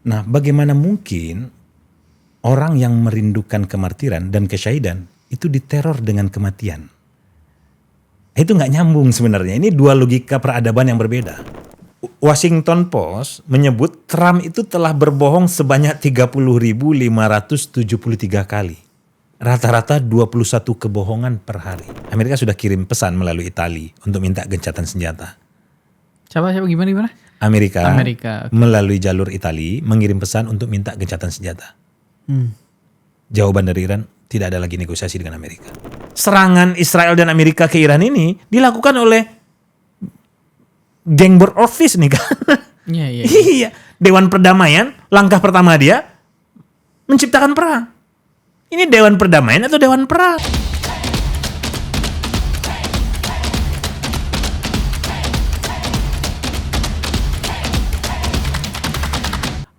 Nah, bagaimana mungkin orang yang merindukan kemartiran dan kesyahidan itu diteror dengan kematian? Itu nggak nyambung sebenarnya. Ini dua logika peradaban yang berbeda. Washington Post menyebut Trump itu telah berbohong sebanyak 30.573 kali. Rata-rata 21 kebohongan per hari. Amerika sudah kirim pesan melalui Italia untuk minta gencatan senjata. Siapa gimana? Amerika okay. Melalui jalur Italia mengirim pesan untuk minta gencatan senjata. Jawaban dari Iran, tidak ada lagi negosiasi dengan Amerika. Serangan Israel dan Amerika ke Iran ini dilakukan oleh geng board office nih kan. Iya. Dewan Perdamaian, langkah pertama dia menciptakan perang. Ini Dewan Perdamaian atau Dewan Perang?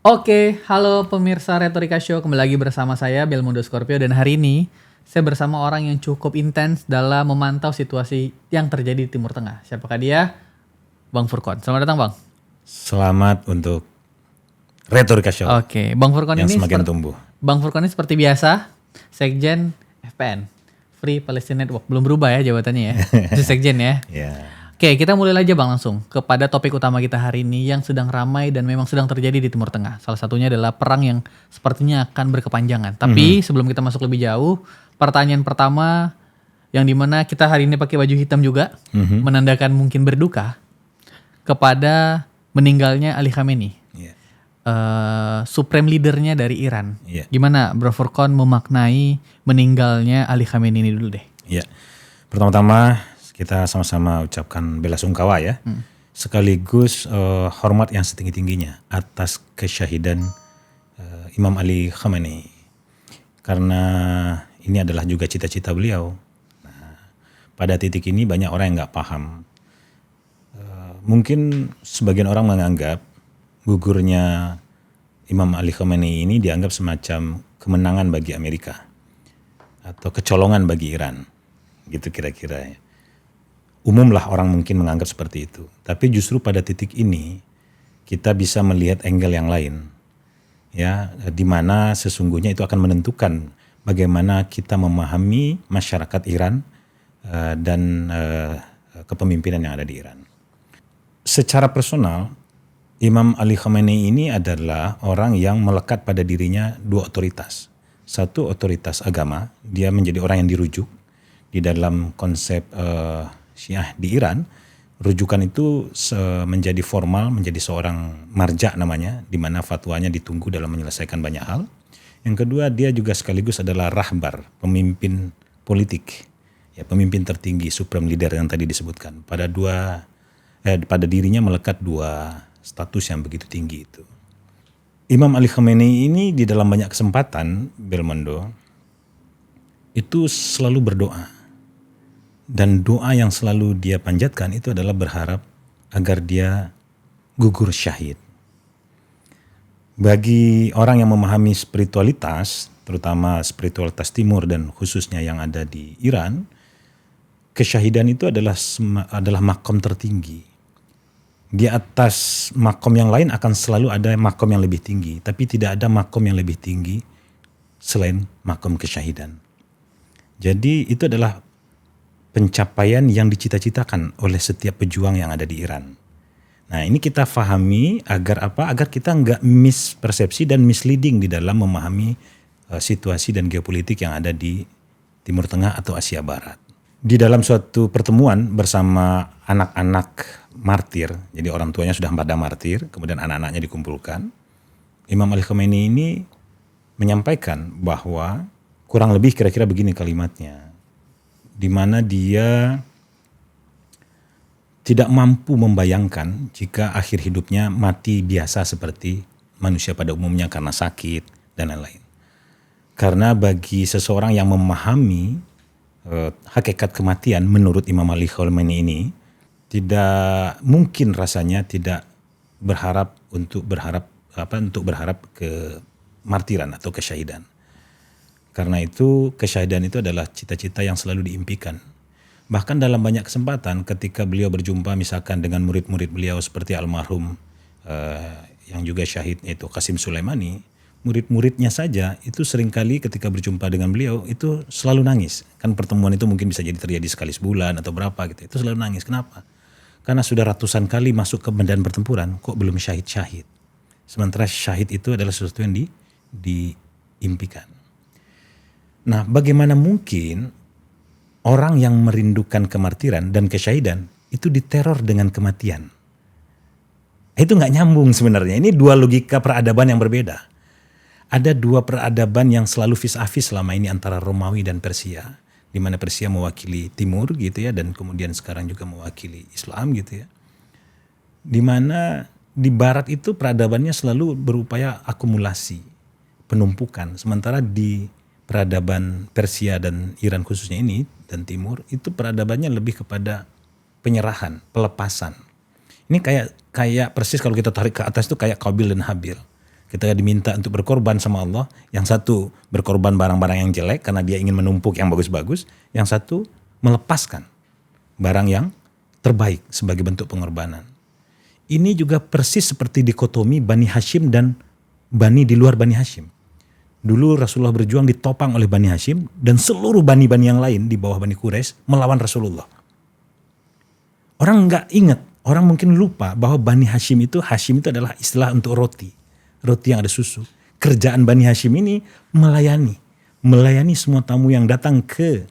Oke, halo pemirsa Retorika Show, kembali lagi bersama saya Belmondo Scorpio, dan hari ini saya bersama orang yang cukup intens dalam memantau situasi yang terjadi di Timur Tengah. Siapakah dia? Bang Furqon. Selamat datang, Bang. Selamat untuk Retorika Show. Oke, Bang Furqon yang ini semakin tumbuh. Bang Furqon ini seperti biasa, Sekjen FPN, Free Palestine Network. Belum berubah ya jabatannya ya. Sekjen ya. Yeah. Oke, kita mulai aja Bang langsung kepada topik utama kita hari ini yang sedang ramai dan memang sedang terjadi di Timur Tengah. Salah satunya adalah perang yang sepertinya akan berkepanjangan. Tapi sebelum kita masuk lebih jauh, pertanyaan pertama yang dimana kita hari ini pakai baju hitam juga, menandakan mungkin berduka kepada meninggalnya Ali Khamenei, supreme leadernya dari Iran. Gimana Bro Furqon memaknai meninggalnya Ali Khamenei ini dulu deh? Pertama-tama kita sama-sama ucapkan bela sungkawa ya, sekaligus hormat yang setinggi-tingginya atas kesyahidan Imam Ali Khamenei, karena ini adalah juga cita-cita beliau. Nah, pada titik ini banyak orang yang nggak paham. Mungkin sebagian orang menganggap gugurnya Imam Ali Khamenei ini dianggap semacam kemenangan bagi Amerika atau kecolongan bagi Iran, gitu kira-kira ya. Umumlah orang mungkin menganggap seperti itu. Tapi justru pada titik ini kita bisa melihat angle yang lain, ya, di mana sesungguhnya itu akan menentukan bagaimana kita memahami masyarakat Iran dan kepemimpinan yang ada di Iran. Secara personal, Imam Ali Khamenei ini adalah orang yang melekat pada dirinya dua otoritas. Satu, otoritas agama, dia menjadi orang yang dirujuk di dalam konsep Syiah di Iran. Rujukan itu menjadi formal, menjadi seorang marja namanya, di mana fatwanya ditunggu dalam menyelesaikan banyak hal. Yang kedua, dia juga sekaligus adalah rahbar, pemimpin politik, ya, pemimpin tertinggi, supreme leader yang tadi disebutkan. Pada dirinya melekat dua status yang begitu tinggi itu. Imam Ali Khamenei ini di dalam banyak kesempatan, Belmondo, itu selalu berdoa. Dan doa yang selalu dia panjatkan itu adalah berharap agar dia gugur syahid. Bagi orang yang memahami spiritualitas, terutama spiritualitas timur dan khususnya yang ada di Iran, kesyahidan itu adalah makom tertinggi. Di atas makom yang lain akan selalu ada makom yang lebih tinggi, tapi tidak ada makom yang lebih tinggi selain makom kesyahidan. Jadi itu adalah pencapaian yang dicita-citakan oleh setiap pejuang yang ada di Iran. Nah, ini kita fahami agar apa? Agar kita nggak mispersepsi dan misleading di dalam memahami situasi dan geopolitik yang ada di Timur Tengah atau Asia Barat. Di dalam suatu pertemuan bersama anak-anak martir, jadi orang tuanya sudah pada martir, kemudian anak-anaknya dikumpulkan, Imam Ali Khamenei ini menyampaikan bahwa kurang lebih kira-kira begini kalimatnya, di mana dia tidak mampu membayangkan jika akhir hidupnya mati biasa seperti manusia pada umumnya karena sakit dan lain-lain. Karena bagi seseorang yang memahami hakikat kematian menurut Imam Ali Khamenei ini, tidak mungkin rasanya tidak berharap ke martiran atau kesyahidan. Karena itu kesyahidan itu adalah cita-cita yang selalu diimpikan. Bahkan dalam banyak kesempatan ketika beliau berjumpa misalkan dengan murid-murid beliau seperti almarhum yang juga syahid yaitu Qasim Sulaimani, murid-muridnya saja itu seringkali ketika berjumpa dengan beliau itu selalu nangis. Kan pertemuan itu mungkin bisa jadi terjadi sekali sebulan atau berapa gitu. Itu selalu nangis. Kenapa? Karena sudah ratusan kali masuk ke medan pertempuran kok belum syahid-syahid. Sementara syahid itu adalah sesuatu yang diimpikan. Nah, bagaimana mungkin orang yang merindukan kemartiran dan kesyahidan itu diteror dengan kematian? Itu nggak nyambung sebenarnya. Ini dua logika peradaban yang berbeda. Ada dua peradaban yang selalu vis-a-vis selama ini antara Romawi dan Persia, di mana Persia mewakili Timur gitu ya, dan kemudian sekarang juga mewakili Islam gitu ya. Di mana di Barat itu peradabannya selalu berupaya akumulasi, penumpukan, sementara di peradaban Persia dan Iran khususnya ini dan Timur itu peradabannya lebih kepada penyerahan, pelepasan. Ini kayak persis kalau kita tarik ke atas itu kayak Qabil dan Habil. Kita diminta untuk berkorban sama Allah. Yang satu berkorban barang-barang yang jelek karena dia ingin menumpuk yang bagus-bagus. Yang satu melepaskan barang yang terbaik sebagai bentuk pengorbanan. Ini juga persis seperti dikotomi Bani Hashim dan Bani di luar Bani Hashim. Dulu Rasulullah berjuang ditopang oleh Bani Hashim dan seluruh Bani-Bani yang lain di bawah Bani Quraisy melawan Rasulullah. Orang nggak ingat, orang mungkin lupa bahwa Bani Hashim itu adalah istilah untuk roti yang ada susu. Kerjaan Bani Hashim ini melayani semua tamu yang datang ke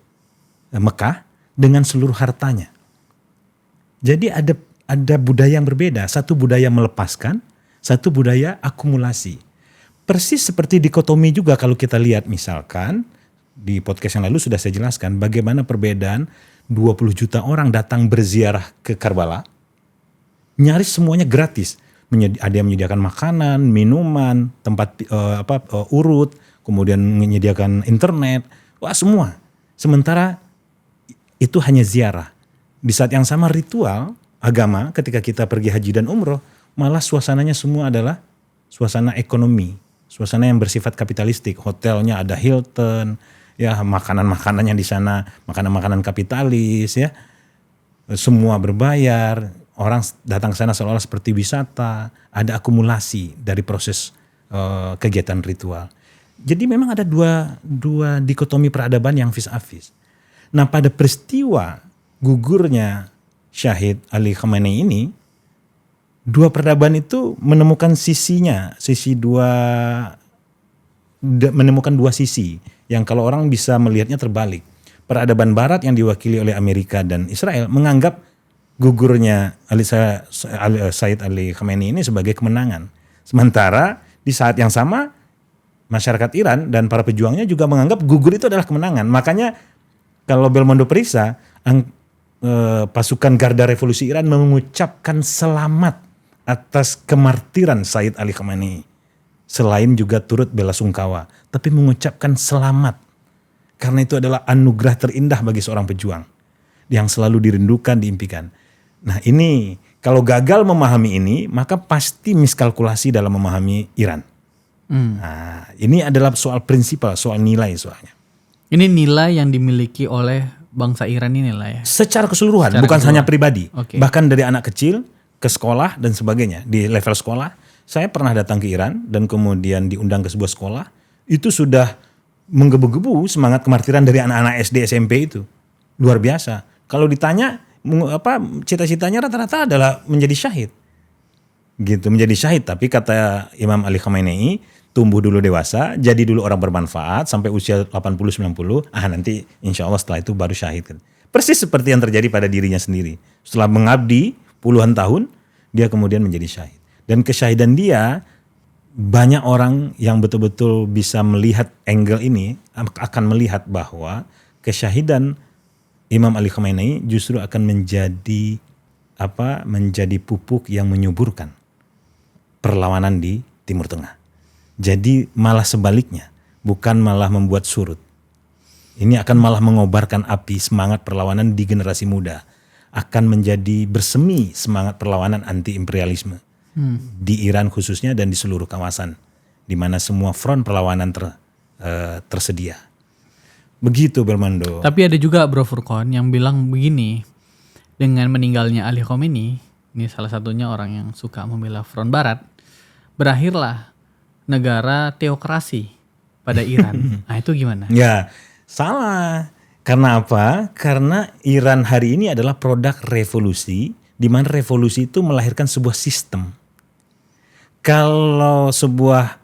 Mekah dengan seluruh hartanya. Jadi ada budaya yang berbeda, satu budaya melepaskan, satu budaya akumulasi. Persis seperti dikotomi juga kalau kita lihat misalkan di podcast yang lalu sudah saya jelaskan bagaimana perbedaan 20 juta orang datang berziarah ke Karbala, nyaris semuanya gratis. Ada yang menyediakan makanan, minuman, tempat urut, kemudian menyediakan internet, wah semua. Sementara itu hanya ziarah. Di saat yang sama ritual agama ketika kita pergi haji dan umroh, malah suasananya semua adalah suasana ekonomi, suasana yang bersifat kapitalistik. Hotelnya ada Hilton, ya makanan-makanannya di sana, makanan-makanan kapitalis, ya semua berbayar. Orang datang ke sana seolah-olah seperti wisata, ada akumulasi dari proses kegiatan ritual. Jadi memang ada dua dikotomi peradaban yang vis-a-vis. Nah, pada peristiwa gugurnya Syahid Ali Khamenei ini, dua peradaban itu menemukan menemukan dua sisi yang kalau orang bisa melihatnya terbalik. Peradaban Barat yang diwakili oleh Amerika dan Israel menganggap gugurnya Sayyid Ali Khamenei ini sebagai kemenangan. Sementara di saat yang sama masyarakat Iran dan para pejuangnya juga menganggap gugur itu adalah kemenangan. Makanya kalau Belmondo periksa pasukan Garda Revolusi Iran mengucapkan selamat atas kemartiran Sayyid Ali Khamenei. Selain juga turut belasungkawa, tapi mengucapkan selamat. Karena itu adalah anugerah terindah bagi seorang pejuang yang selalu dirindukan, diimpikan. Nah ini kalau gagal memahami ini maka pasti miskalkulasi dalam memahami Iran. Nah ini adalah soal prinsipal, soal nilai soalnya. Ini nilai yang dimiliki oleh bangsa Iran ini lah ya. Secara keseluruhan, bukan hanya pribadi. Okay. Bahkan dari anak kecil ke sekolah dan sebagainya. Di level sekolah, saya pernah datang ke Iran dan kemudian diundang ke sebuah sekolah. Itu sudah menggebu-gebu semangat kemartiran dari anak-anak SD SMP itu. Luar biasa. Kalau ditanya cita-citanya rata-rata adalah menjadi syahid. Gitu, menjadi syahid. Tapi kata Imam Ali Khamenei, tumbuh dulu dewasa, jadi dulu orang bermanfaat sampai usia 80-90, nanti insya Allah setelah itu baru syahid. Persis seperti yang terjadi pada dirinya sendiri. Setelah mengabdi puluhan tahun, dia kemudian menjadi syahid. Dan kesyahidan dia, banyak orang yang betul-betul bisa melihat angle ini, akan melihat bahwa kesyahidan Imam Ali Khamenei justru akan menjadi pupuk yang menyuburkan perlawanan di Timur Tengah. Jadi malah sebaliknya, bukan malah membuat surut. Ini akan malah mengobarkan api semangat perlawanan di generasi muda. Akan menjadi bersemi semangat perlawanan anti imperialisme di Iran khususnya dan di seluruh kawasan, di mana semua front perlawanan tersedia. Begitu Belmondo. Tapi ada juga Bro Furqon yang bilang begini, dengan meninggalnya Ali Khamenei, ini salah satunya orang yang suka membela front barat, berakhirlah negara teokrasi pada Iran. Nah, itu gimana? Ya, salah. Karena apa? Karena Iran hari ini adalah produk revolusi, di mana revolusi itu melahirkan sebuah sistem. Kalau sebuah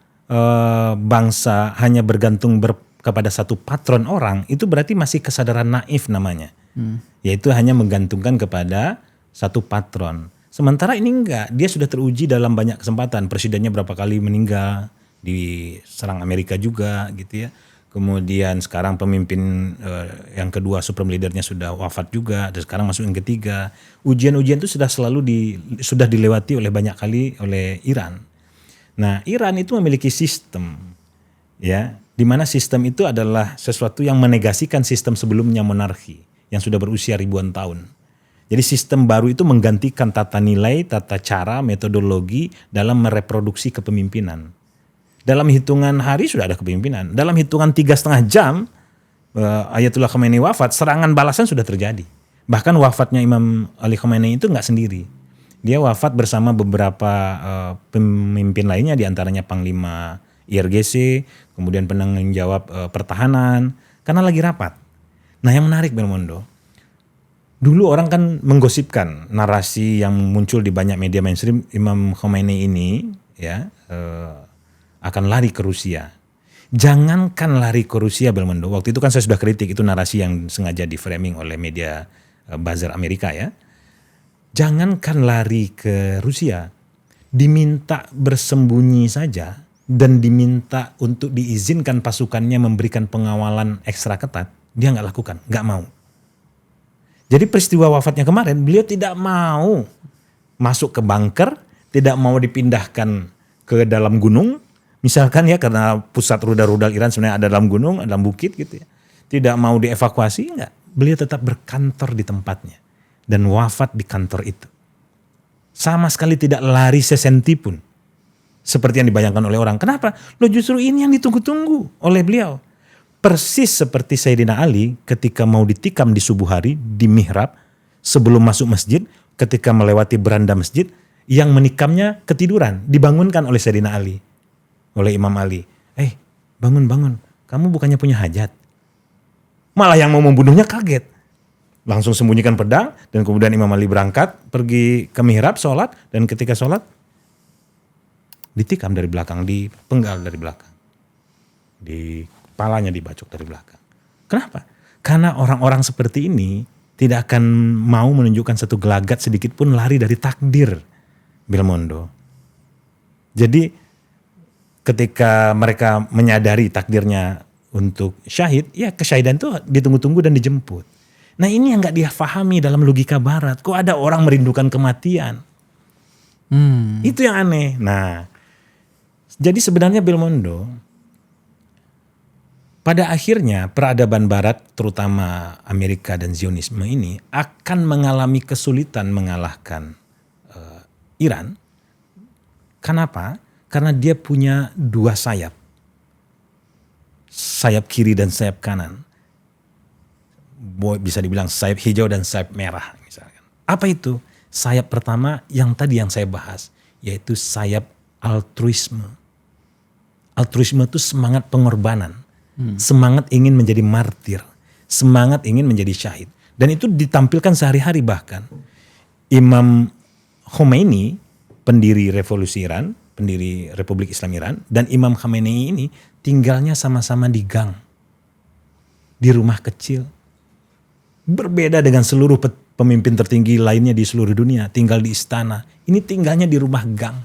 bangsa hanya bergantung kepada satu patron orang, itu berarti masih kesadaran naif namanya. Yaitu hanya menggantungkan kepada satu patron. Sementara ini enggak, dia sudah teruji dalam banyak kesempatan. Presidennya berapa kali meninggal, diserang Amerika juga gitu ya. Kemudian sekarang pemimpin yang kedua, supreme leadernya sudah wafat juga, dan sekarang masuk yang ketiga. Ujian-ujian itu sudah dilewati oleh banyak kali oleh Iran. Nah, Iran itu memiliki sistem, ya, di mana sistem itu adalah sesuatu yang menegasikan sistem sebelumnya monarki yang sudah berusia ribuan tahun. Jadi sistem baru itu menggantikan tata nilai, tata cara, metodologi dalam mereproduksi kepemimpinan. Dalam hitungan hari sudah ada kepemimpinan. Dalam hitungan 3,5 jam Ayatullah Khamenei wafat, serangan balasan sudah terjadi. Bahkan wafatnya Imam Ali Khamenei itu nggak sendiri. Dia wafat bersama beberapa pemimpin lainnya, diantaranya Panglima IRGC, kemudian penanggung jawab pertahanan, karena lagi rapat. Nah, yang menarik Belmondo, dulu orang kan menggosipkan narasi yang muncul di banyak media mainstream, Imam Khomeini ini ya akan lari ke Rusia. Jangankan lari ke Rusia Belmondo, waktu itu kan saya sudah kritik itu narasi yang sengaja di framing oleh media buzzer Amerika ya. Jangankan lari ke Rusia, diminta bersembunyi saja dan diminta untuk diizinkan pasukannya memberikan pengawalan ekstra ketat, dia nggak lakukan, nggak mau. Jadi peristiwa wafatnya kemarin, beliau tidak mau masuk ke bunker, tidak mau dipindahkan ke dalam gunung, misalkan ya, karena pusat rudal-rudal Iran sebenarnya ada dalam gunung, dalam bukit gitu ya. Tidak mau dievakuasi, enggak. Beliau tetap berkantor di tempatnya dan wafat di kantor itu. Sama sekali tidak lari sesenti pun. Seperti yang dibayangkan oleh orang. Kenapa? Loh, justru ini yang ditunggu-tunggu oleh beliau. Persis seperti Sayyidina Ali ketika mau ditikam di subuh hari di mihrab sebelum masuk masjid, ketika melewati beranda masjid, yang menikamnya ketiduran, dibangunkan oleh Sayyidina Ali, oleh Imam Ali. Bangun, kamu bukannya punya hajat? Malah yang mau membunuhnya kaget. Langsung sembunyikan pedang, dan kemudian Imam Ali berangkat pergi ke mihrab sholat, dan ketika sholat ditikam dari belakang, dipenggal dari belakang, di kepalanya dibacok dari belakang. Kenapa? Karena orang-orang seperti ini tidak akan mau menunjukkan satu gelagat sedikit pun lari dari takdir Belmondo. Jadi ketika mereka menyadari takdirnya untuk syahid, ya kesyahidan itu ditunggu-tunggu dan dijemput. Nah, ini yang gak dia pahami dalam logika barat. Kok ada orang merindukan kematian? Itu yang aneh. Nah, jadi sebenarnya Belmondo, pada akhirnya peradaban barat, terutama Amerika dan Zionisme ini, akan mengalami kesulitan mengalahkan Iran. Kenapa? Karena dia punya dua sayap. Sayap kiri dan sayap kanan. Bisa dibilang sayap hijau dan sayap merah misalkan. Apa itu? Sayap pertama yang tadi yang saya bahas, yaitu sayap altruisme. Altruisme itu semangat pengorbanan, semangat ingin menjadi martir, semangat ingin menjadi syahid. Dan itu ditampilkan sehari-hari bahkan. Imam Khomeini, pendiri revolusi Iran, pendiri Republik Islam Iran, dan Imam Khamenei ini tinggalnya sama-sama di gang, di rumah kecil. Berbeda dengan seluruh pemimpin tertinggi lainnya di seluruh dunia, tinggal di istana. Ini tinggalnya di rumah gang.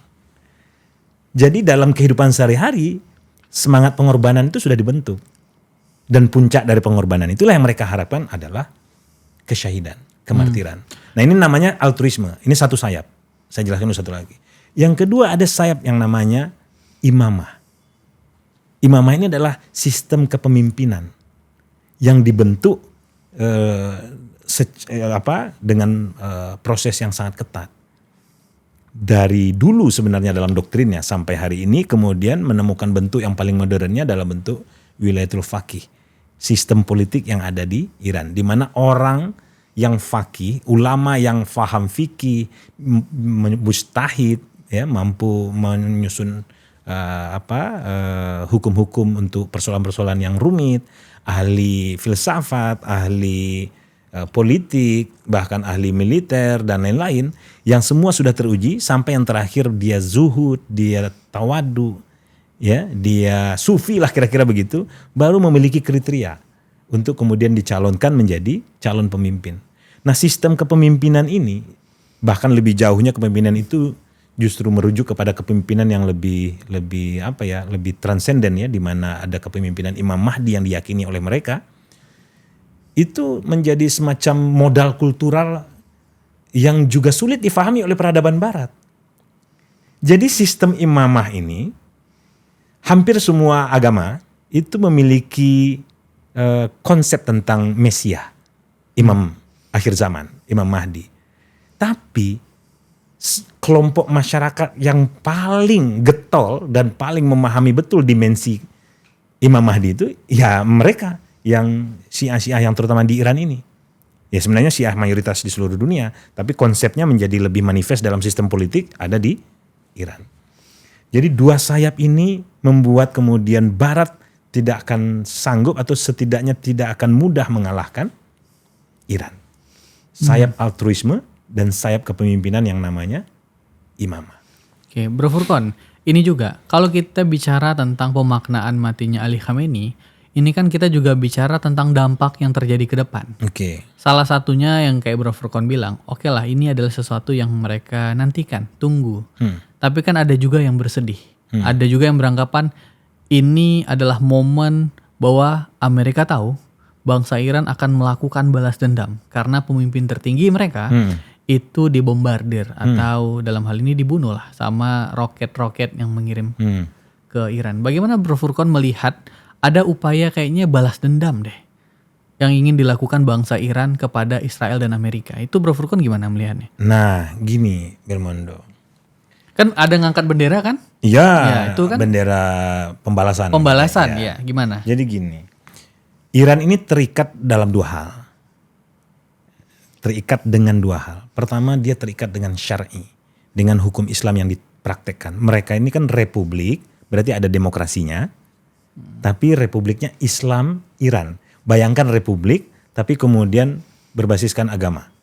Jadi dalam kehidupan sehari-hari, semangat pengorbanan itu sudah dibentuk. Dan puncak dari pengorbanan itulah yang mereka harapkan adalah kesyahidan, kemartiran. Nah, ini namanya altruisme. Ini satu sayap. Saya jelaskan dulu satu lagi. Yang kedua ada sayap yang namanya imamah. Imamah ini adalah sistem kepemimpinan yang dibentuk dengan proses yang sangat ketat. Dari dulu sebenarnya dalam doktrinnya sampai hari ini, kemudian menemukan bentuk yang paling modernnya dalam bentuk wilayatul faqih, sistem politik yang ada di Iran, di mana orang yang faqih, ulama yang faham fikih, mujtahid, ya, mampu menyusun hukum-hukum untuk persoalan-persoalan yang rumit, ahli filsafat, ahli politik, bahkan ahli militer dan lain-lain, yang semua sudah teruji sampai yang terakhir dia zuhud, dia tawadu, ya, dia sufi lah kira-kira begitu, baru memiliki kriteria untuk kemudian dicalonkan menjadi calon pemimpin. Nah, sistem kepemimpinan ini, bahkan lebih jauhnya kepemimpinan itu justru merujuk kepada kepemimpinan yang lebih transenden, ya, di mana ada kepemimpinan Imam Mahdi yang diyakini oleh mereka. Itu menjadi semacam modal kultural yang juga sulit difahami oleh peradaban barat. Jadi sistem imamah ini, hampir semua agama itu memiliki konsep tentang Mesias, Imam akhir zaman, Imam Mahdi. Tapi kelompok masyarakat yang paling getol dan paling memahami betul dimensi Imam Mahdi itu, ya mereka yang Syiah yang terutama di Iran ini. Ya sebenarnya Syiah mayoritas di seluruh dunia, tapi konsepnya menjadi lebih manifest dalam sistem politik ada di Iran. Jadi dua sayap ini membuat kemudian Barat tidak akan sanggup atau setidaknya tidak akan mudah mengalahkan Iran. Sayap altruisme dan sayap kepemimpinan yang namanya imamah. Oke, Bro Furqon, ini juga kalau kita bicara tentang pemaknaan matinya Ali Khamenei, ini kan kita juga bicara tentang dampak yang terjadi ke depan. Oke. Salah satunya yang kayak Bro Furqon bilang, oke lah ini adalah sesuatu yang mereka nantikan, tunggu. Tapi kan ada juga yang bersedih. Ada juga yang beranggapan ini adalah momen bahwa Amerika tahu bangsa Iran akan melakukan balas dendam. Karena pemimpin tertinggi mereka itu dibombardir atau dalam hal ini dibunuh lah sama roket-roket yang mengirim ke Iran. Bagaimana Bro Furqon melihat ada upaya kayaknya balas dendam deh yang ingin dilakukan bangsa Iran kepada Israel dan Amerika. Itu Bro Furqon gimana melihatnya? Nah, gini Belmondo. Kan ada ngangkat bendera kan? Iya, Ya, itu kan bendera pembalasan. pembalasan Ya. ya, gimana? Jadi gini, Iran ini terikat dalam dua hal. Terikat dengan dua hal. Pertama, dia terikat dengan syar'i, dengan hukum Islam yang dipraktekkan. Mereka ini kan republik, berarti ada demokrasinya, tapi republiknya Islam Iran. Bayangkan republik, tapi kemudian berbasiskan agama.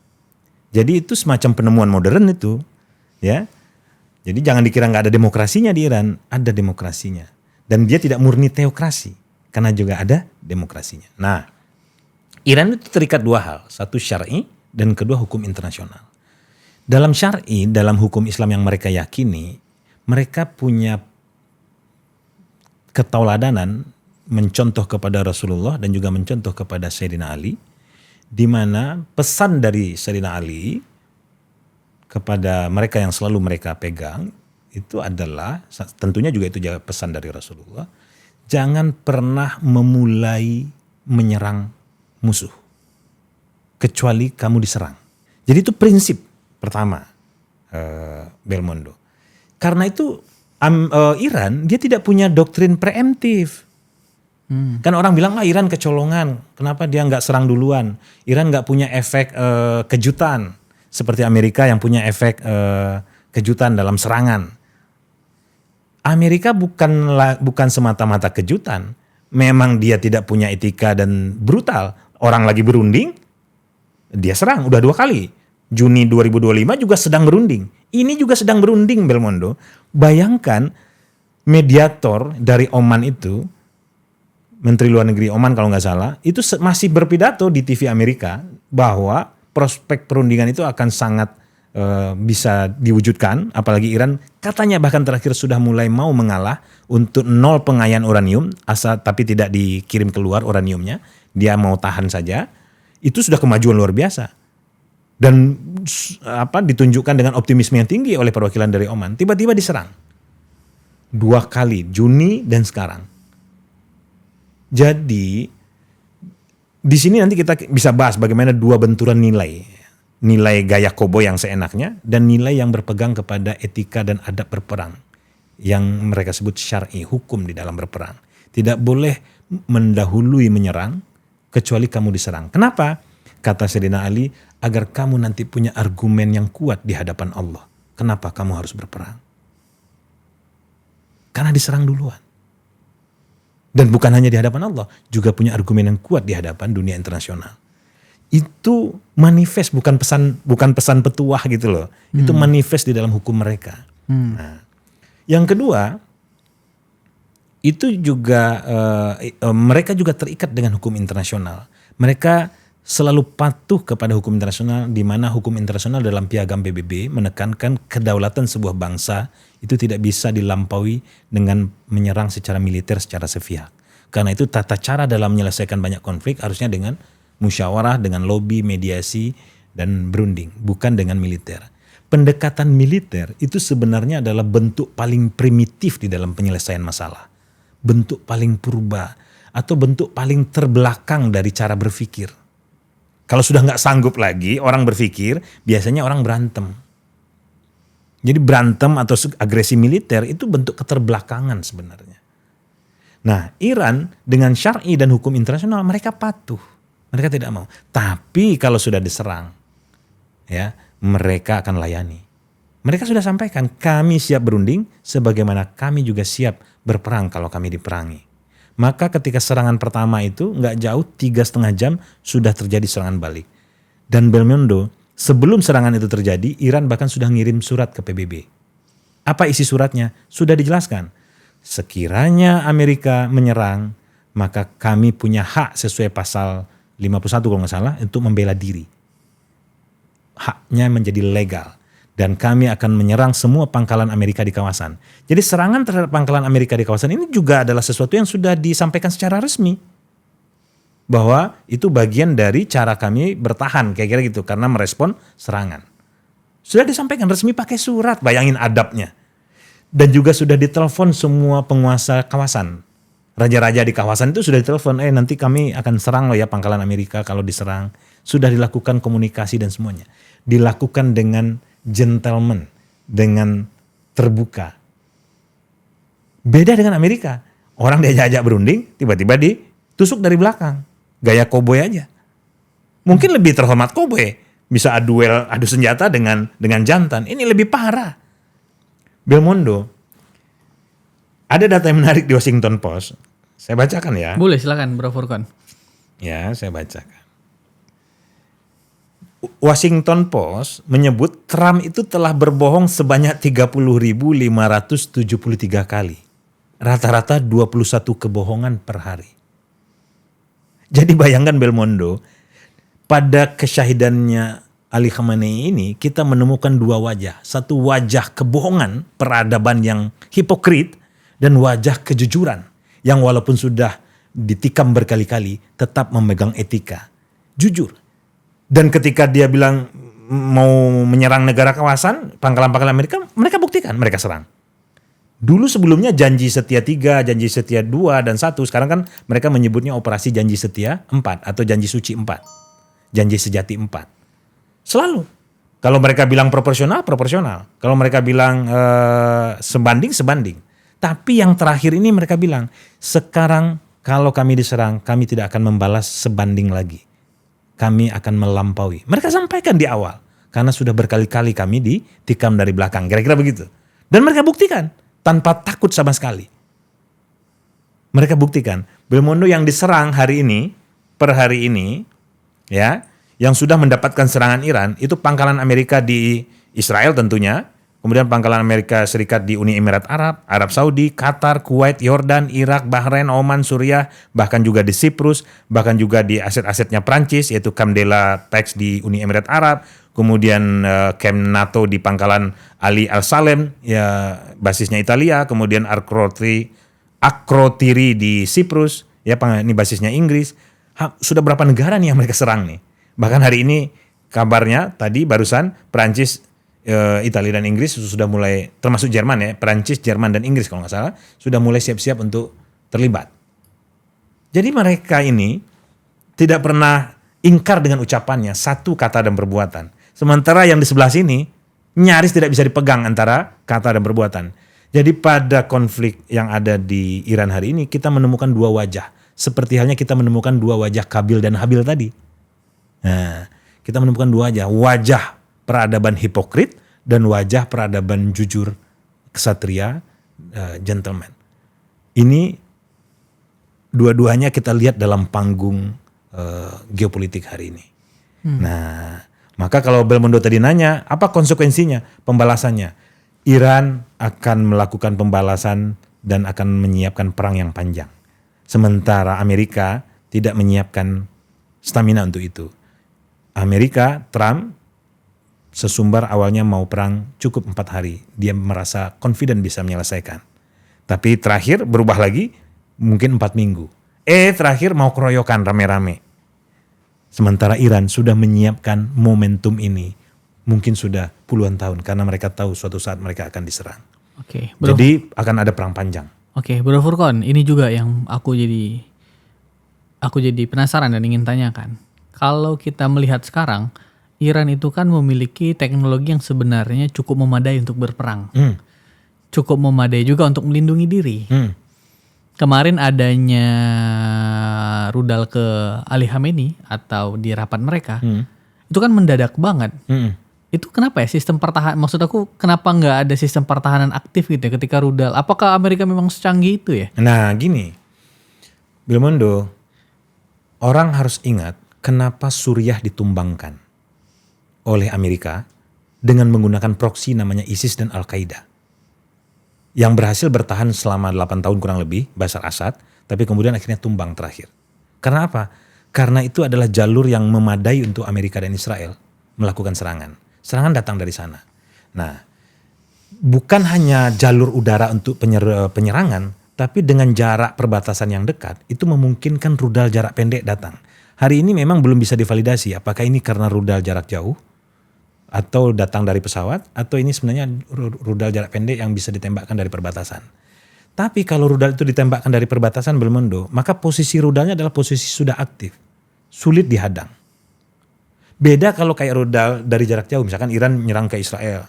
Jadi itu semacam penemuan modern itu, ya. Jadi jangan dikira nggak ada demokrasinya di Iran, ada demokrasinya. Dan dia tidak murni teokrasi, karena juga ada demokrasinya. Nah, Iran itu terikat dua hal, satu syar'i dan kedua hukum internasional. Dalam syar'i, dalam hukum Islam yang mereka yakini, mereka punya ketauladanan mencontoh kepada Rasulullah dan juga mencontoh kepada Sayyidina Ali, di mana pesan dari Sayyidina Ali kepada mereka yang selalu mereka pegang itu adalah, tentunya juga itu pesan dari Rasulullah, jangan pernah memulai menyerang musuh kecuali kamu diserang. Jadi itu prinsip pertama, Belmondo. Karena itu Iran dia tidak punya doktrin preemptif. Kan orang bilang Iran kecolongan, kenapa dia nggak serang duluan? Iran nggak punya efek kejutan seperti Amerika yang punya efek kejutan dalam serangan. Amerika bukan semata-mata kejutan, memang dia tidak punya etika dan brutal. Orang lagi berunding, dia serang udah 2 kali. Juni 2025 juga sedang berunding. Ini juga sedang berunding Belmondo. Bayangkan mediator dari Oman itu, Menteri Luar Negeri Oman kalau nggak salah, itu masih berpidato di TV Amerika bahwa prospek perundingan itu akan sangat bisa diwujudkan. Apalagi Iran katanya bahkan terakhir sudah mulai mau mengalah untuk 0 pengayaan uranium, tapi tidak dikirim keluar uraniumnya. Dia mau tahan saja. Itu sudah kemajuan luar biasa. Dan ditunjukkan dengan optimisme yang tinggi oleh perwakilan dari Oman. Tiba-tiba diserang 2 kali, Juni dan sekarang. Jadi di sini nanti kita bisa bahas bagaimana 2 benturan nilai gaya koboi yang seenaknya dan nilai yang berpegang kepada etika dan adab berperang yang mereka sebut syar'i, hukum di dalam berperang. Tidak boleh mendahului menyerang kecuali kamu diserang. Kenapa? Kata Sayyidina Ali, agar kamu nanti punya argumen yang kuat di hadapan Allah. Kenapa kamu harus berperang? Karena diserang duluan. Dan bukan hanya di hadapan Allah, juga punya argumen yang kuat di hadapan dunia internasional. Itu manifest, bukan pesan petuah gitu loh. Itu manifest di dalam hukum mereka. Nah, yang kedua, itu juga mereka juga terikat dengan hukum internasional. Mereka selalu patuh kepada hukum internasional, di mana hukum internasional dalam piagam PBB menekankan kedaulatan sebuah bangsa itu tidak bisa dilampaui dengan menyerang secara militer secara sepihak. Karena itu tata cara dalam menyelesaikan banyak konflik harusnya dengan musyawarah, dengan lobby, mediasi, dan berunding, bukan dengan militer. Pendekatan militer itu sebenarnya adalah bentuk paling primitif di dalam penyelesaian masalah. Bentuk paling purba atau bentuk paling terbelakang dari cara berpikir. Kalau sudah nggak sanggup lagi orang berpikir, biasanya orang berantem. Jadi berantem atau agresi militer itu bentuk keterbelakangan sebenarnya. Nah, Iran dengan syar'i dan hukum internasional mereka patuh. Mereka tidak mau. Tapi kalau sudah diserang, ya mereka akan layani. Mereka sudah sampaikan, kami siap berunding sebagaimana kami juga siap berperang kalau kami diperangi. Maka ketika serangan pertama itu nggak jauh 3,5 jam sudah terjadi serangan balik. Dan Belmondo sebelum serangan itu terjadi, Iran bahkan sudah ngirim surat ke PBB. Apa isi suratnya? Sudah dijelaskan. Sekiranya Amerika menyerang, maka kami punya hak sesuai pasal 51 kalau nggak salah untuk membela diri. Haknya menjadi legal. Dan kami akan menyerang semua pangkalan Amerika di kawasan. Jadi serangan terhadap pangkalan Amerika di kawasan ini juga adalah sesuatu yang sudah disampaikan secara resmi. Bahwa itu bagian dari cara kami bertahan, kira-kira gitu. Karena merespon serangan. Sudah disampaikan resmi pakai surat, bayangin adabnya. Dan juga sudah ditelepon semua penguasa kawasan. Raja-raja di kawasan itu sudah ditelepon, nanti kami akan serang loh ya pangkalan Amerika kalau diserang. Sudah dilakukan komunikasi dan semuanya. Dilakukan dengan gentleman, dengan terbuka. Beda dengan Amerika. Orang diajak-ajak berunding, tiba-tiba ditusuk dari belakang. Gaya koboi aja. Mungkin lebih terhormat koboi. Bisa adu senjata dengan jantan. Ini lebih parah. Belmondo, ada data yang menarik di Washington Post. Saya bacakan ya. Boleh, silakan Bro Furqan. Ya, saya bacakan. Washington Post menyebut Trump itu telah berbohong sebanyak 30.573 kali. Rata-rata 21 kebohongan per hari. Jadi bayangkan Belmondo, pada kesyahidannya Ali Khamenei ini kita menemukan dua wajah. Satu wajah kebohongan, peradaban yang hipokrit, dan wajah kejujuran yang walaupun sudah ditikam berkali-kali tetap memegang etika. Jujur. Dan ketika dia bilang mau menyerang negara kawasan, pangkalan-pangkalan Amerika, mereka buktikan, mereka serang. Dulu sebelumnya janji setia 3, janji setia 2 dan 1. Sekarang kan mereka menyebutnya operasi janji setia 4 atau janji suci 4. Janji sejati 4. Selalu. Kalau mereka bilang proporsional, proporsional. Kalau mereka bilang sebanding, sebanding. Tapi yang terakhir ini mereka bilang, sekarang kalau kami diserang, kami tidak akan membalas sebanding lagi. Kami akan melampaui. Mereka sampaikan di awal. Karena sudah berkali-kali kami ditikam dari belakang. Kira-kira begitu. Dan mereka buktikan. Tanpa takut sama sekali. Mereka buktikan. Belmondo yang diserang hari ini. Per hari ini. Ya. Yang sudah mendapatkan serangan Iran. Itu pangkalan Amerika di Israel tentunya. Kemudian pangkalan Amerika Serikat di Uni Emirat Arab, Arab Saudi, Qatar, Kuwait, Yordan, Irak, Bahrain, Oman, Suriah, bahkan juga di Siprus, bahkan juga di aset-asetnya Prancis, yaitu Camp de la Paix di Uni Emirat Arab, kemudian Camp NATO di pangkalan Ali Al-Salem, ya basisnya Italia, kemudian Akrotiri di Siprus, ya ini basisnya Inggris. Sudah berapa negara nih yang mereka serang nih? Bahkan hari ini kabarnya tadi barusan Prancis, Italia dan Inggris sudah mulai, termasuk Jerman ya, Perancis, Jerman dan Inggris kalau nggak salah, sudah mulai siap-siap untuk terlibat. Jadi mereka ini tidak pernah ingkar dengan ucapannya, satu kata dan perbuatan. Sementara yang di sebelah sini nyaris tidak bisa dipegang antara kata dan perbuatan. Jadi pada konflik yang ada di Iran hari ini kita menemukan dua wajah. Seperti halnya kita menemukan dua wajah Kabil dan Habil tadi. Nah, kita menemukan dua wajah peradaban hipokrit dan wajah peradaban jujur kesatria gentlemen. Ini dua-duanya kita lihat dalam panggung geopolitik hari ini. Nah, maka kalau Belmondo tadi nanya, apa konsekuensinya, pembalasannya? Iran akan melakukan pembalasan dan akan menyiapkan perang yang panjang. Sementara Amerika tidak menyiapkan stamina untuk itu. Amerika, Trump, sesumbar awalnya mau perang cukup 4 hari. Dia merasa confident bisa menyelesaikan. Tapi terakhir berubah lagi, mungkin 4 minggu. Terakhir mau keroyokan rame-rame. Sementara Iran sudah menyiapkan momentum ini. Mungkin sudah puluhan tahun. Karena mereka tahu suatu saat mereka akan diserang. Oke, Jadi akan ada perang panjang. Oke, Bro Furkon, ini juga yang aku jadi penasaran dan ingin tanyakan. Kalau kita melihat sekarang, Iran itu kan memiliki teknologi yang sebenarnya cukup memadai untuk berperang. Cukup memadai juga untuk melindungi diri. Kemarin adanya rudal ke Ali Khamenei atau di rapat mereka, itu kan mendadak banget. Itu kenapa ya sistem pertahanan, maksud aku kenapa nggak ada sistem pertahanan aktif gitu ya ketika rudal? Apakah Amerika memang secanggih itu ya? Nah gini, Belmondo, orang harus ingat kenapa Suriah ditumbangkan oleh Amerika dengan menggunakan proksi namanya ISIS dan Al-Qaeda. Yang berhasil bertahan selama 8 tahun kurang lebih, Bashar Assad, tapi kemudian akhirnya tumbang terakhir. Karena apa? Karena itu adalah jalur yang memadai untuk Amerika dan Israel melakukan serangan. Serangan datang dari sana. Nah, bukan hanya jalur udara untuk penyerangan, tapi dengan jarak perbatasan yang dekat, itu memungkinkan rudal jarak pendek datang. Hari ini memang belum bisa divalidasi apakah ini karena rudal jarak jauh, atau datang dari pesawat, atau ini sebenarnya rudal jarak pendek yang bisa ditembakkan dari perbatasan. Tapi kalau rudal itu ditembakkan dari perbatasan Belmondo, maka posisi rudalnya adalah posisi sudah aktif. Sulit dihadang. Beda kalau kayak rudal dari jarak jauh, misalkan Iran nyerang ke Israel.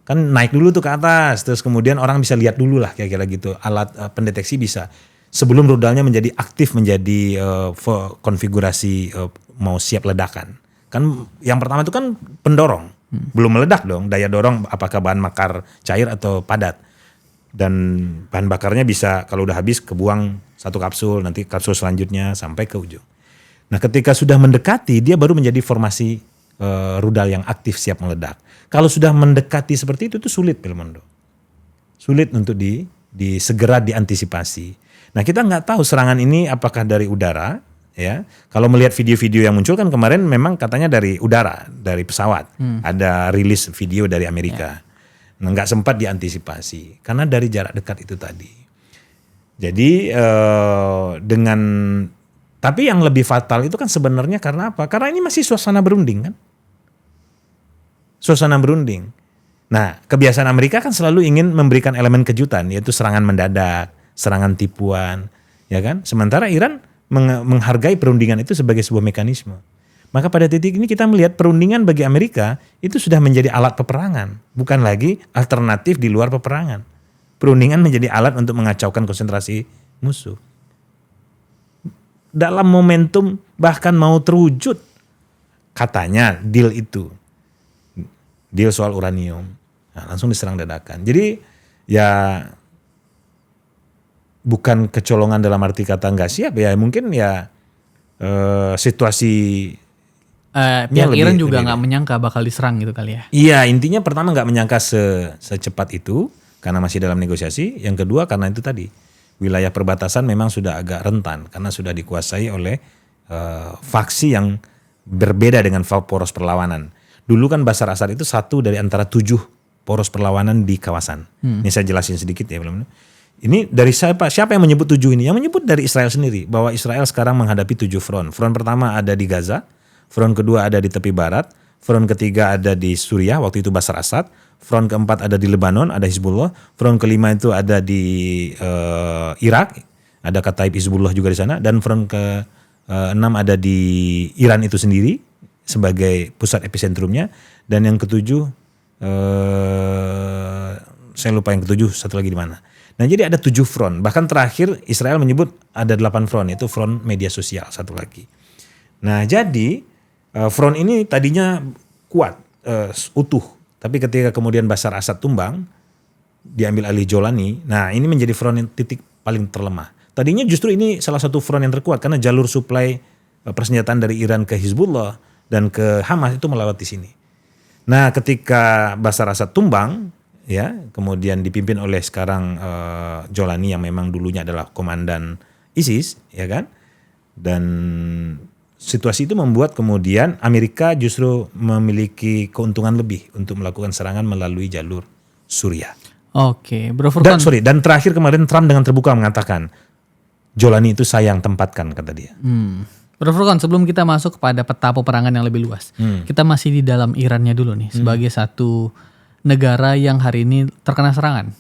Kan naik dulu tuh ke atas, terus kemudian orang bisa lihat dulu lah kira-kira gitu. Alat pendeteksi bisa. Sebelum rudalnya menjadi aktif, menjadi konfigurasi mau siap ledakan. Kan yang pertama itu kan pendorong. Belum meledak dong, daya dorong apakah bahan bakar cair atau padat. Dan bahan bakarnya bisa kalau udah habis kebuang satu kapsul, nanti kapsul selanjutnya sampai ke ujung. Nah ketika sudah mendekati dia baru menjadi formasi rudal yang aktif siap meledak. Kalau sudah mendekati seperti itu sulit Belmondo. Sulit untuk segera diantisipasi. Nah kita nggak tahu serangan ini apakah dari udara. Ya, kalau melihat video-video yang muncul kan kemarin memang katanya dari udara, dari pesawat. Ada rilis video dari Amerika. Nah, nggak sempat diantisipasi karena dari jarak dekat itu tadi. Jadi tapi yang lebih fatal itu kan sebenarnya karena apa? Karena ini masih suasana berunding kan. Suasana berunding. Nah, kebiasaan Amerika kan selalu ingin memberikan elemen kejutan, yaitu serangan mendadak, serangan tipuan, ya kan? Sementara Iran menghargai perundingan itu sebagai sebuah mekanisme. Maka pada titik ini kita melihat perundingan bagi Amerika itu sudah menjadi alat peperangan, bukan lagi alternatif di luar peperangan. Perundingan menjadi alat untuk mengacaukan konsentrasi musuh. Dalam momentum bahkan mau terwujud katanya deal itu. Deal soal uranium. Nah, langsung diserang dadakan. Jadi ya bukan kecolongan dalam arti kata nggak siap ya, mungkin ya situasi pihak Iran juga nggak menyangka bakal diserang gitu kali ya. Iya, intinya pertama nggak menyangka secepat itu karena masih dalam negosiasi. Yang kedua karena itu tadi wilayah perbatasan memang sudah agak rentan karena sudah dikuasai oleh faksi yang berbeda dengan poros perlawanan. Dulu kan Bashar Assad itu satu dari antara 7 poros perlawanan di kawasan. Ini saya jelasin sedikit ya belum. Ini dari siapa yang menyebut 7 ini? Yang menyebut dari Israel sendiri. Bahwa Israel sekarang menghadapi 7 front. Front pertama ada di Gaza. Front kedua ada di tepi barat. Front ketiga ada di Suriah, waktu itu Bashar Assad. Front keempat ada di Lebanon, ada Hizbullah. Front kelima itu ada di Irak. Ada Kataib Hizbullah juga di sana. Dan front ke-6 ada di Iran itu sendiri sebagai pusat epicentrumnya. Dan yang ketujuh, saya lupa yang ketujuh, satu lagi di mana. Nah jadi ada 7 front, bahkan terakhir Israel menyebut ada 8 front, itu front media sosial satu lagi. Nah jadi front ini tadinya kuat, utuh, tapi ketika kemudian Bashar Assad tumbang, diambil alih Jolani. Nah, ini menjadi front yang titik paling terlemah. Tadinya justru ini salah satu front yang terkuat karena jalur suplai persenjataan dari Iran ke Hizbullah dan ke Hamas itu melewati sini. Nah, ketika Bashar Assad tumbang, ya, kemudian dipimpin oleh sekarang Jolani yang memang dulunya adalah komandan ISIS, ya kan? Dan situasi itu membuat kemudian Amerika justru memiliki keuntungan lebih untuk melakukan serangan melalui jalur Suriah. Oke, Bro Furqan. Dan terakhir kemarin Trump dengan terbuka mengatakan Jolani itu sayang tempatkan, kata dia. Bro Furqan, sebelum kita masuk kepada peta peperangan yang lebih luas, kita masih di dalam Irannya dulu nih sebagai satu negara yang hari ini terkena serangan.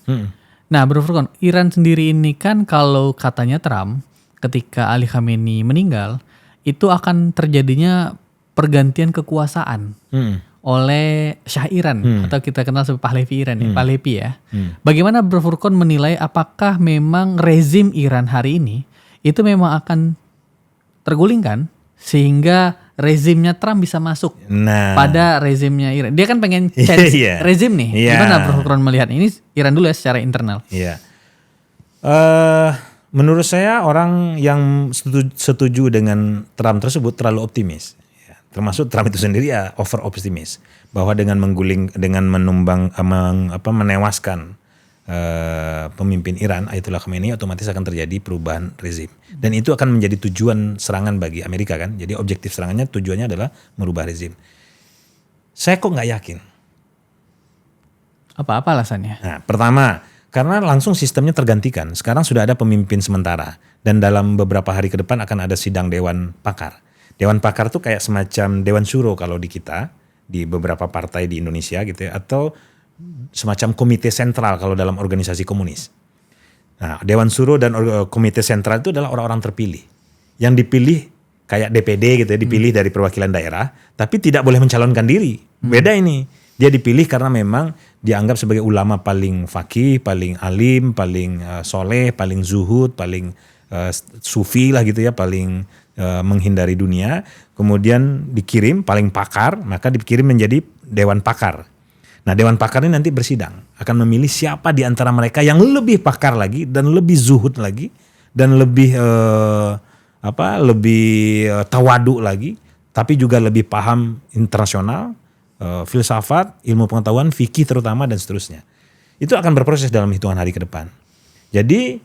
Nah, Bro Furqan, Iran sendiri ini kan kalau katanya Trump ketika Ali Khamenei meninggal itu akan terjadinya pergantian kekuasaan oleh Shah Iran atau kita kenal sebagai Pahlavi Iran ya, Pahlavi ya. Bagaimana Bro Furqan menilai apakah memang rezim Iran hari ini itu memang akan tergulingkan sehingga rezimnya Trump bisa masuk pada rezimnya Iran. Dia kan pengen change rezim nih. Gimana Bro Furqan melihat ini Iran dulu ya secara internal? Iya. Menurut saya orang yang setuju dengan Trump tersebut terlalu optimis. Ya, termasuk Trump itu sendiri ya over optimis bahwa dengan menewaskan pemimpin Iran Ayatollah Khamenei otomatis akan terjadi perubahan rezim. Dan itu akan menjadi tujuan serangan bagi Amerika kan. Jadi objektif serangannya tujuannya adalah merubah rezim. Saya kok nggak yakin. Apa alasannya? Nah, pertama, karena langsung sistemnya tergantikan. Sekarang sudah ada pemimpin sementara. Dan dalam beberapa hari ke depan akan ada sidang Dewan Pakar. Dewan Pakar itu kayak semacam Dewan Syuro kalau di kita. Di beberapa partai di Indonesia gitu ya. Atau semacam komite sentral kalau dalam organisasi komunis. Nah, Dewan Syuro dan komite sentral itu adalah orang-orang terpilih. Yang dipilih kayak DPD gitu ya. Dipilih dari perwakilan daerah. Tapi tidak boleh mencalonkan diri. Beda ini. Dia dipilih karena memang dianggap sebagai ulama paling faqih, paling alim, paling soleh, paling zuhud, paling sufi lah gitu ya, paling menghindari dunia. Kemudian dikirim paling pakar, maka dikirim menjadi Dewan Pakar. Nah, Dewan Pakar ini nanti bersidang, akan memilih siapa di antara mereka yang lebih pakar lagi dan lebih zuhud lagi dan lebih tawadu lagi, tapi juga lebih paham internasional. Filsafat, ilmu pengetahuan, fikih terutama dan seterusnya. Itu akan berproses dalam hitungan hari ke depan. Jadi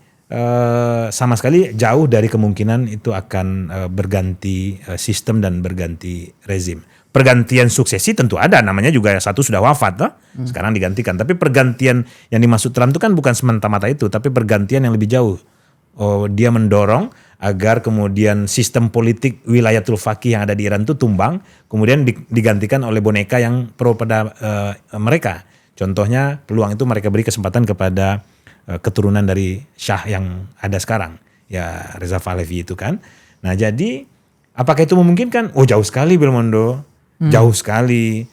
sama sekali jauh dari kemungkinan itu akan berganti sistem dan berganti rezim. Pergantian suksesi tentu ada, namanya juga satu sudah wafat toh? Sekarang digantikan. Tapi pergantian yang dimaksud Trump itu kan bukan semata-mata itu, tapi pergantian yang lebih jauh. Dia mendorong agar kemudian sistem politik wilayatul faqih yang ada di Iran itu tumbang, kemudian digantikan oleh boneka yang pro pada mereka. Contohnya peluang itu mereka beri kesempatan kepada keturunan dari Shah yang ada sekarang, ya Reza Pahlavi itu kan. Nah, jadi apakah itu memungkinkan? Oh, jauh sekali Belmondo, jauh sekali.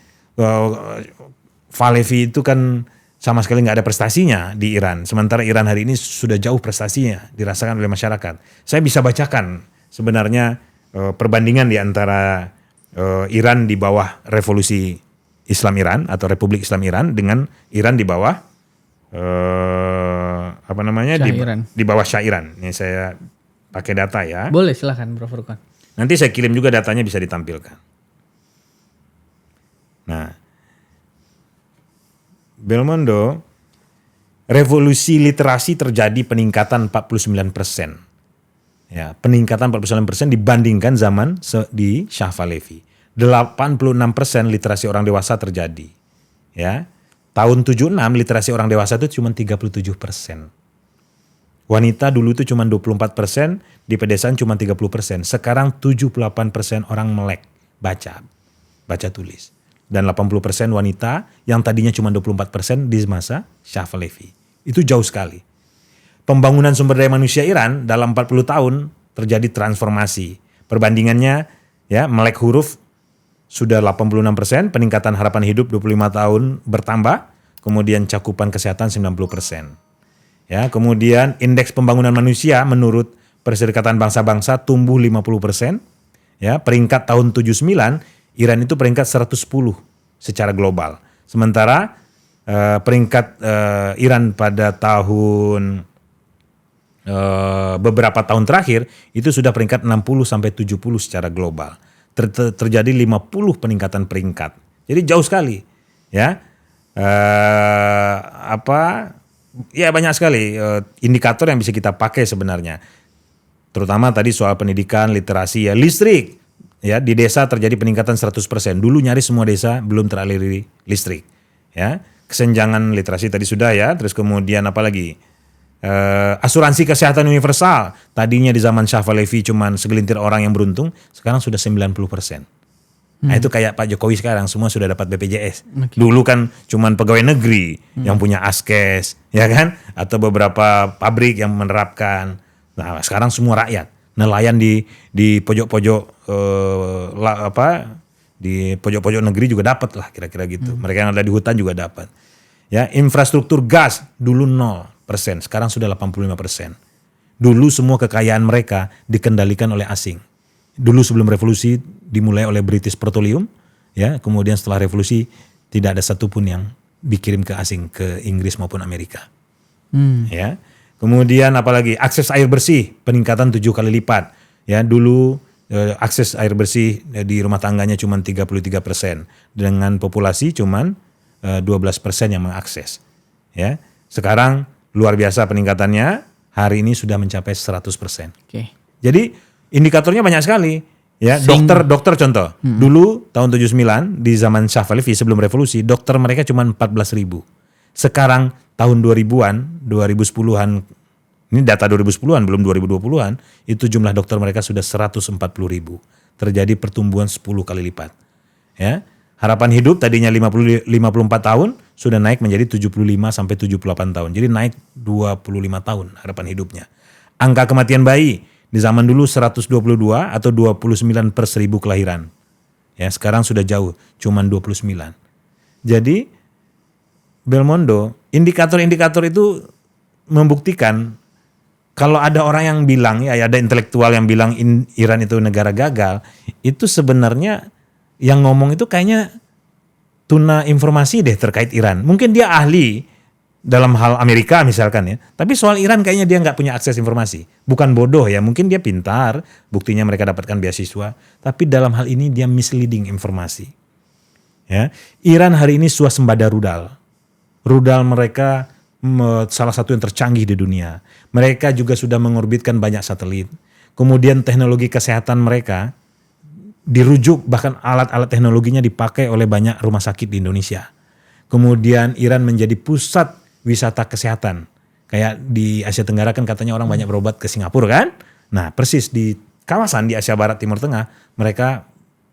Pahlavi itu kan sama sekali nggak ada prestasinya di Iran. Sementara Iran hari ini sudah jauh prestasinya dirasakan oleh masyarakat. Saya bisa bacakan sebenarnya perbandingan di antara Iran di bawah Revolusi Islam Iran atau Republik Islam Iran dengan Iran di bawah di bawah Shah Iran. Ini saya pakai data ya. Boleh, silakan Bro Furqan. Nanti saya kirim juga datanya, bisa ditampilkan. Nah, Belmondo, revolusi literasi terjadi peningkatan 49%. Ya, peningkatan 49% dibandingkan zaman di Shah Pahlavi. 86% literasi orang dewasa terjadi. Ya. Tahun 76 literasi orang dewasa itu cuma 37%. Wanita dulu itu cuma 24%, di pedesaan cuma 30%. Sekarang 78% orang melek baca tulis. Dan 80% wanita yang tadinya cuma 24% di masa Shah Pahlavi. Itu jauh sekali. Pembangunan sumber daya manusia Iran dalam 40 tahun terjadi transformasi. Perbandingannya ya, melek huruf sudah 86%, peningkatan harapan hidup 25 tahun bertambah, kemudian cakupan kesehatan 90%. Ya, kemudian indeks pembangunan manusia menurut Perserikatan Bangsa-Bangsa tumbuh 50%. Ya, peringkat tahun 79 Iran itu peringkat 110 secara global. Sementara peringkat Iran pada tahun beberapa tahun terakhir itu sudah peringkat 60 sampai 70 secara global. Terjadi 50 peningkatan peringkat. Jadi jauh sekali, ya. Ya banyak sekali indikator yang bisa kita pakai sebenarnya. Terutama tadi soal pendidikan, literasi, ya listrik. Ya, di desa terjadi peningkatan 100%. Dulu nyaris semua desa belum teraliri listrik. Ya, kesenjangan literasi tadi sudah ya. Terus kemudian apa lagi? Asuransi kesehatan universal. Tadinya di zaman Shah Pahlavi cuman segelintir orang yang beruntung, sekarang sudah 90%. Nah itu kayak Pak Jokowi sekarang semua sudah dapat BPJS. Dulu kan cuman pegawai negeri yang punya askes, ya kan? Atau beberapa pabrik yang menerapkan. Nah sekarang semua rakyat. Nelayan di pojok-pojok di pojok-pojok negeri juga dapat lah kira-kira gitu. Mereka yang ada di hutan juga dapat. Ya, infrastruktur gas dulu 0%, sekarang sudah 85%. Dulu semua kekayaan mereka dikendalikan oleh asing. Dulu sebelum revolusi dimulai oleh British Petroleum, ya, kemudian setelah revolusi tidak ada satupun yang dikirim ke asing, ke Inggris maupun Amerika. Ya. Kemudian apalagi akses air bersih peningkatan 7 kali lipat. Ya, dulu akses air bersih di rumah tangganya cuma 33%, dengan populasi cuma 12% yang mengakses. Ya. Sekarang luar biasa peningkatannya, hari ini sudah mencapai 100%. Jadi indikatornya banyak sekali. Ya, dokter contoh. Dulu tahun 79 di zaman Shah Pahlavi sebelum revolusi, dokter mereka cuma 14.000. Sekarang tahun 2000-an, 2010-an, ini data 2010-an belum 2020-an, itu jumlah dokter mereka sudah 140.000. Terjadi pertumbuhan 10 kali lipat. Ya. Harapan hidup tadinya 54 tahun sudah naik menjadi 75 sampai 78 tahun. Jadi naik 25 tahun harapan hidupnya. Angka kematian bayi di zaman dulu 122 atau 29 per 1000 kelahiran. Ya, sekarang sudah jauh, cuman 29. Jadi Belmondo, indikator-indikator itu membuktikan kalau ada orang yang bilang, ya ada intelektual yang bilang Iran itu negara gagal, itu sebenarnya yang ngomong itu kayaknya tuna informasi deh terkait Iran. Mungkin dia ahli dalam hal Amerika misalkan ya. Tapi soal Iran kayaknya dia nggak punya akses informasi. Bukan bodoh ya, mungkin dia pintar, buktinya mereka dapatkan beasiswa. Tapi dalam hal ini dia misleading informasi. Ya, Iran hari ini swasembada rudal. Rudal mereka salah satu yang tercanggih di dunia. Mereka juga sudah mengorbitkan banyak satelit. Kemudian teknologi kesehatan mereka dirujuk, bahkan alat-alat teknologinya dipakai oleh banyak rumah sakit di Indonesia. Kemudian Iran menjadi pusat wisata kesehatan. Kayak di Asia Tenggara kan katanya orang banyak berobat ke Singapura kan? Nah persis di kawasan di Asia Barat Timur Tengah mereka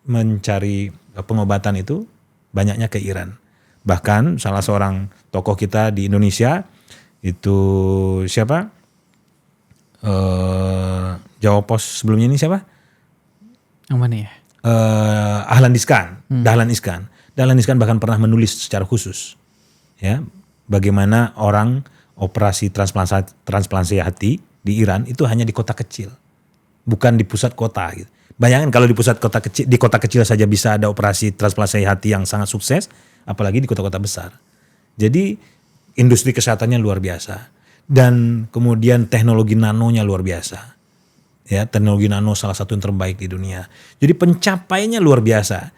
mencari pengobatan itu banyaknya ke Iran. Bahkan salah seorang tokoh kita di Indonesia itu siapa? Jawa Pos sebelumnya ini siapa? Yang mana ya? Dahlan Iskan. Dahlan Iskan bahkan pernah menulis secara khusus, ya, bagaimana orang operasi transplantasi hati di Iran itu hanya di kota kecil, bukan di pusat kota. Gitu. Bayangin kalau di pusat kota kecil, di kota kecil saja bisa ada operasi transplantasi hati yang sangat sukses, apalagi di kota-kota besar. Jadi industri kesehatannya luar biasa dan kemudian teknologi nanonya luar biasa. Ya, teknologi nano salah satu yang terbaik di dunia. Jadi pencapaiannya luar biasa.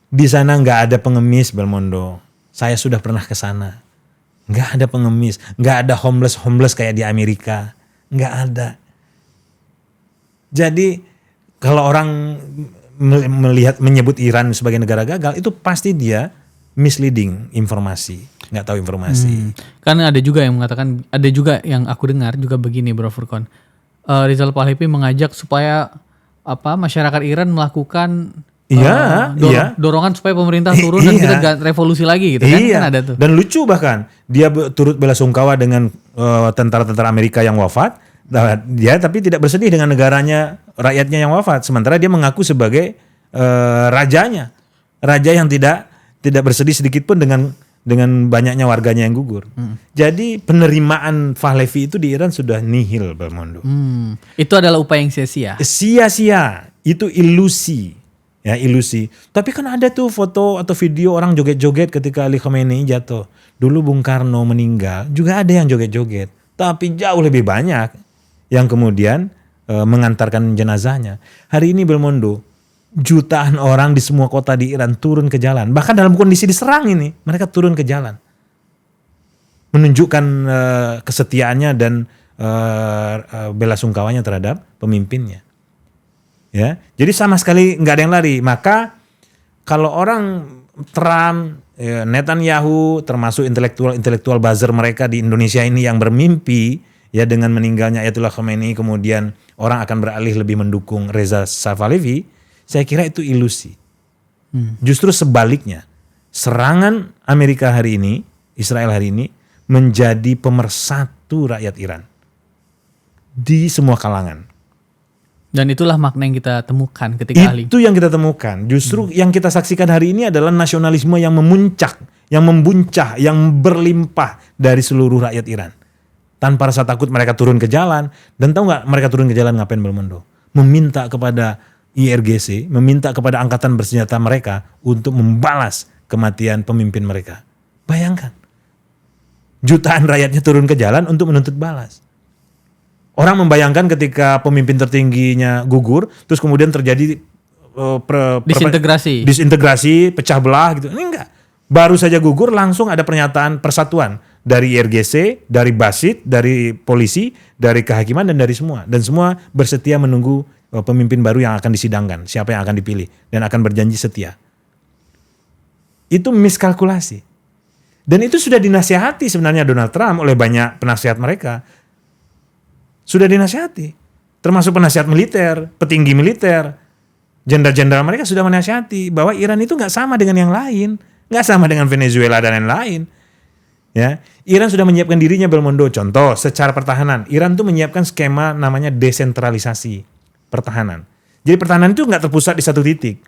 Di sana nggak ada pengemis, Belmondo. Saya sudah pernah ke sana. Nggak ada pengemis, nggak ada homeless kayak di Amerika, nggak ada. Jadi kalau orang menyebut Iran sebagai negara gagal, itu pasti dia misleading informasi, nggak tahu informasi. Karena ada juga yang mengatakan, ada juga yang aku dengar juga begini, Bro Furqon. Rizal Pahlavi mengajak supaya masyarakat Iran melakukan dorongan supaya pemerintah turun dan kita revolusi lagi gitu kan? Kan ada tuh. Dan lucu bahkan dia turut belasungkawa dengan tentara-tentara Amerika yang wafat. Dia tapi tidak bersedih dengan negaranya, rakyatnya yang wafat. Sementara dia mengaku sebagai rajanya, raja yang tidak bersedih sedikit pun dengan banyaknya warganya yang gugur. Jadi penerimaan Pahlavi itu di Iran sudah nihil, Belmondo. Itu adalah upaya yang sia-sia. Sia-sia, itu ilusi. Ya, ilusi. Tapi kan ada tuh foto atau video orang joget-joget ketika Ali Khamenei jatuh. Dulu Bung Karno meninggal juga ada yang joget-joget. Tapi jauh lebih banyak yang kemudian mengantarkan jenazahnya. Hari ini Belmondo, jutaan orang di semua kota di Iran turun ke jalan. Bahkan dalam kondisi diserang ini, mereka turun ke jalan. Menunjukkan kesetiaannya dan bela sungkawanya terhadap pemimpinnya. Ya, jadi sama sekali nggak ada yang lari. Maka kalau orang Trump, Netanyahu, termasuk intelektual buzzer mereka di Indonesia ini yang bermimpi ya dengan meninggalnya Ayatollah Khamenei kemudian orang akan beralih lebih mendukung Reza Shafalevi, saya kira itu ilusi. Justru sebaliknya, serangan Amerika hari ini, Israel hari ini menjadi pemersatu rakyat Iran di semua kalangan. Dan itulah makna yang kita temukan ketika Ali. Itu yang kita temukan. Justru yang kita saksikan hari ini adalah nasionalisme yang memuncak, yang membuncah, yang berlimpah dari seluruh rakyat Iran. Tanpa rasa takut mereka turun ke jalan. Dan tahu nggak mereka turun ke jalan ngapain Belmondo? Meminta kepada IRGC, meminta kepada angkatan bersenjata mereka untuk membalas kematian pemimpin mereka. Bayangkan. Jutaan rakyatnya turun ke jalan untuk menuntut balas. Orang membayangkan ketika pemimpin tertingginya gugur, terus kemudian terjadi disintegrasi, pecah belah gitu. Ini enggak. Baru saja gugur langsung ada pernyataan persatuan dari IRGC, dari Basit, dari polisi, dari kehakiman dan dari semua. Dan semua bersetia menunggu pemimpin baru yang akan disidangkan, siapa yang akan dipilih dan akan berjanji setia. Itu miskalkulasi. Dan itu sudah dinasihati sebenarnya Donald Trump oleh banyak penasihat mereka. Sudah dinasihati, termasuk penasihat militer, petinggi militer, jenderal-jenderal mereka sudah menasihati bahwa Iran itu nggak sama dengan yang lain, nggak sama dengan Venezuela dan lain-lain. Ya, Iran sudah menyiapkan dirinya Belmondo. Contoh, secara pertahanan, Iran tuh menyiapkan skema namanya desentralisasi pertahanan. Jadi pertahanan itu nggak terpusat di satu titik,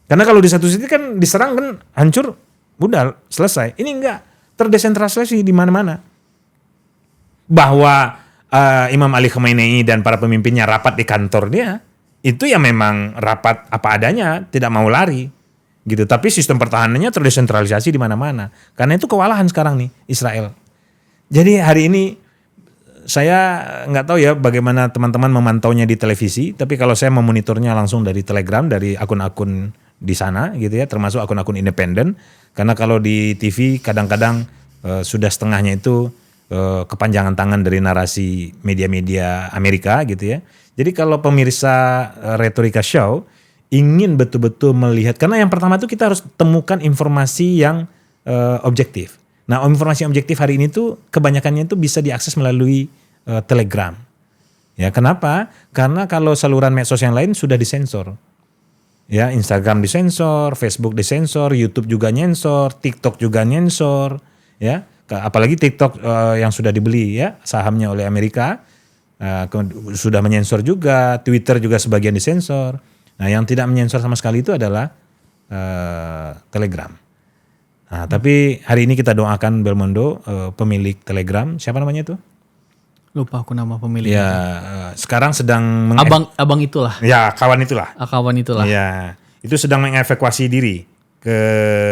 karena kalau di satu titik kan diserang kan hancur, udah selesai. Ini nggak terdesentralisasi di mana-mana. Bahwa Imam Ali Khamenei dan para pemimpinnya rapat di kantor dia, itu ya memang rapat apa adanya, tidak mau lari gitu. Tapi sistem pertahanannya terdesentralisasi di mana-mana. Karena itu kewalahan sekarang nih Israel. Jadi hari ini saya nggak tahu ya bagaimana teman-teman memantaunya di televisi, tapi kalau saya memonitornya langsung dari Telegram, dari akun-akun di sana gitu ya, termasuk akun-akun independen. Karena kalau di TV kadang-kadang sudah setengahnya itu kepanjangan tangan dari narasi media-media Amerika gitu ya. Jadi kalau pemirsa Retorika Show ingin betul-betul melihat, karena yang pertama itu kita harus temukan informasi yang objektif. Nah, informasi objektif hari ini tuh kebanyakannya itu bisa diakses melalui Telegram. Ya, kenapa? Karena kalau saluran medsos yang lain sudah disensor. Ya, Instagram disensor, Facebook disensor, YouTube juga nyensor, TikTok juga nyensor, ya. Apalagi TikTok yang sudah dibeli ya sahamnya oleh Amerika sudah menyensor juga, Twitter juga sebagian disensor. Nah, yang tidak menyensor sama sekali itu adalah Telegram. Nah, tapi hari ini kita doakan Belmondo, pemilik Telegram, siapa namanya itu? Lupa aku nama pemilik. Ya, sekarang sedang abang itulah. Ya, kawan itulah. Kawan itulah. Ya, itu sedang mengevakuasi diri ke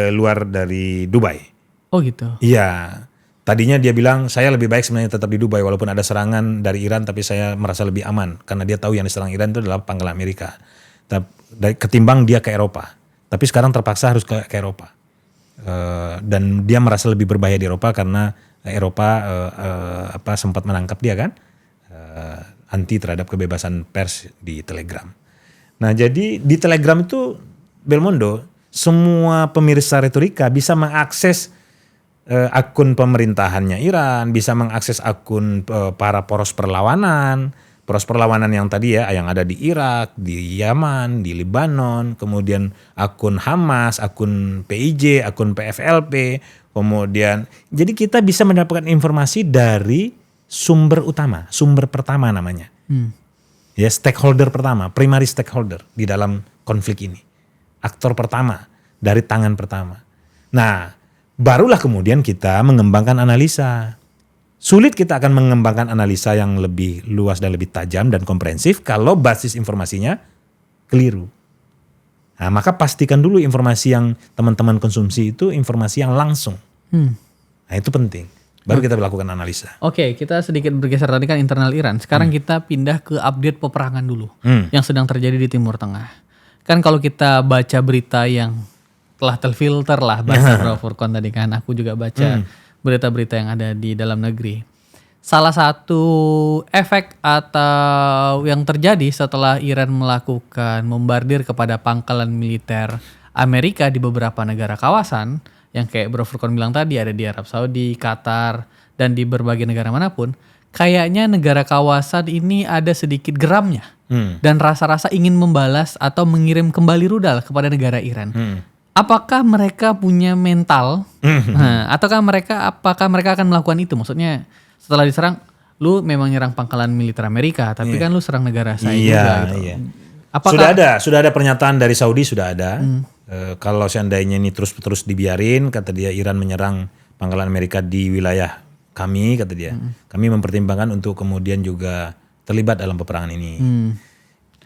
luar dari Dubai. Oh gitu. Iya. Tadinya dia bilang saya lebih baik sebenarnya tetap di Dubai walaupun ada serangan dari Iran, tapi saya merasa lebih aman karena dia tahu yang diserang Iran itu adalah pangkalan Amerika. Ketimbang dia ke Eropa. Tapi sekarang terpaksa harus ke Eropa. Dan dia merasa lebih berbahaya di Eropa karena Eropa sempat menangkap dia kan, anti terhadap kebebasan pers di Telegram. Nah, jadi di Telegram itu Belmondo, semua pemirsa Retorika bisa mengakses akun pemerintahannya Iran, bisa mengakses akun para poros perlawanan yang tadi ya, yang ada di Irak, di Yaman, di Lebanon, kemudian akun Hamas, akun PIJ, akun PFLP, kemudian jadi kita bisa mendapatkan informasi dari sumber utama, sumber pertama namanya. Ya, stakeholder pertama, primary stakeholder di dalam konflik ini. Aktor pertama, dari tangan pertama. Nah, barulah kemudian kita mengembangkan analisa. Sulit kita akan mengembangkan analisa yang lebih luas dan lebih tajam dan komprehensif kalau basis informasinya keliru. Nah, maka pastikan dulu informasi yang teman-teman konsumsi itu informasi yang langsung. Nah, itu penting. Baru kita lakukan analisa. Oke, kita sedikit bergeser tadi kan internal Iran. Sekarang kita pindah ke update peperangan dulu yang sedang terjadi di Timur Tengah. Kan kalau kita baca berita yang telah terfilter lah bahasa Bro Furqon tadi kan. Aku juga baca berita-berita yang ada di dalam negeri. Salah satu efek atau yang terjadi setelah Iran melakukan bombardir kepada pangkalan militer Amerika di beberapa negara kawasan, yang kayak Bro Furqon bilang tadi ada di Arab Saudi, Qatar, dan di berbagai negara manapun, kayaknya negara kawasan ini ada sedikit geramnya dan rasa-rasa ingin membalas atau mengirim kembali rudal kepada negara Iran. Apakah mereka punya mental? Apakah mereka akan melakukan itu? Maksudnya setelah diserang, lu memang nyerang pangkalan militer Amerika, tapi kan lu serang negara saya juga. Gitu. Iya. Sudah ada pernyataan dari Saudi, sudah ada. Kalau seandainya ini terus dibiarin, kata dia, Iran menyerang pangkalan Amerika di wilayah kami, kata dia. Kami mempertimbangkan untuk kemudian juga terlibat dalam peperangan ini.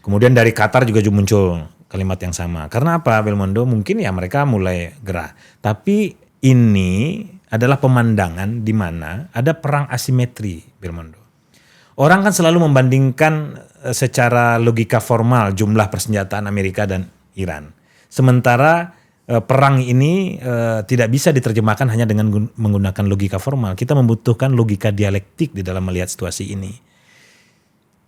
Kemudian dari Qatar juga muncul kalimat yang sama. Karena apa, Belmondo? Mungkin ya mereka mulai gerah. Tapi ini adalah pemandangan di mana ada perang asimetri, Belmondo. Orang kan selalu membandingkan secara logika formal jumlah persenjataan Amerika dan Iran. Sementara perang ini tidak bisa diterjemahkan hanya dengan menggunakan logika formal. Kita membutuhkan logika dialektik di dalam melihat situasi ini.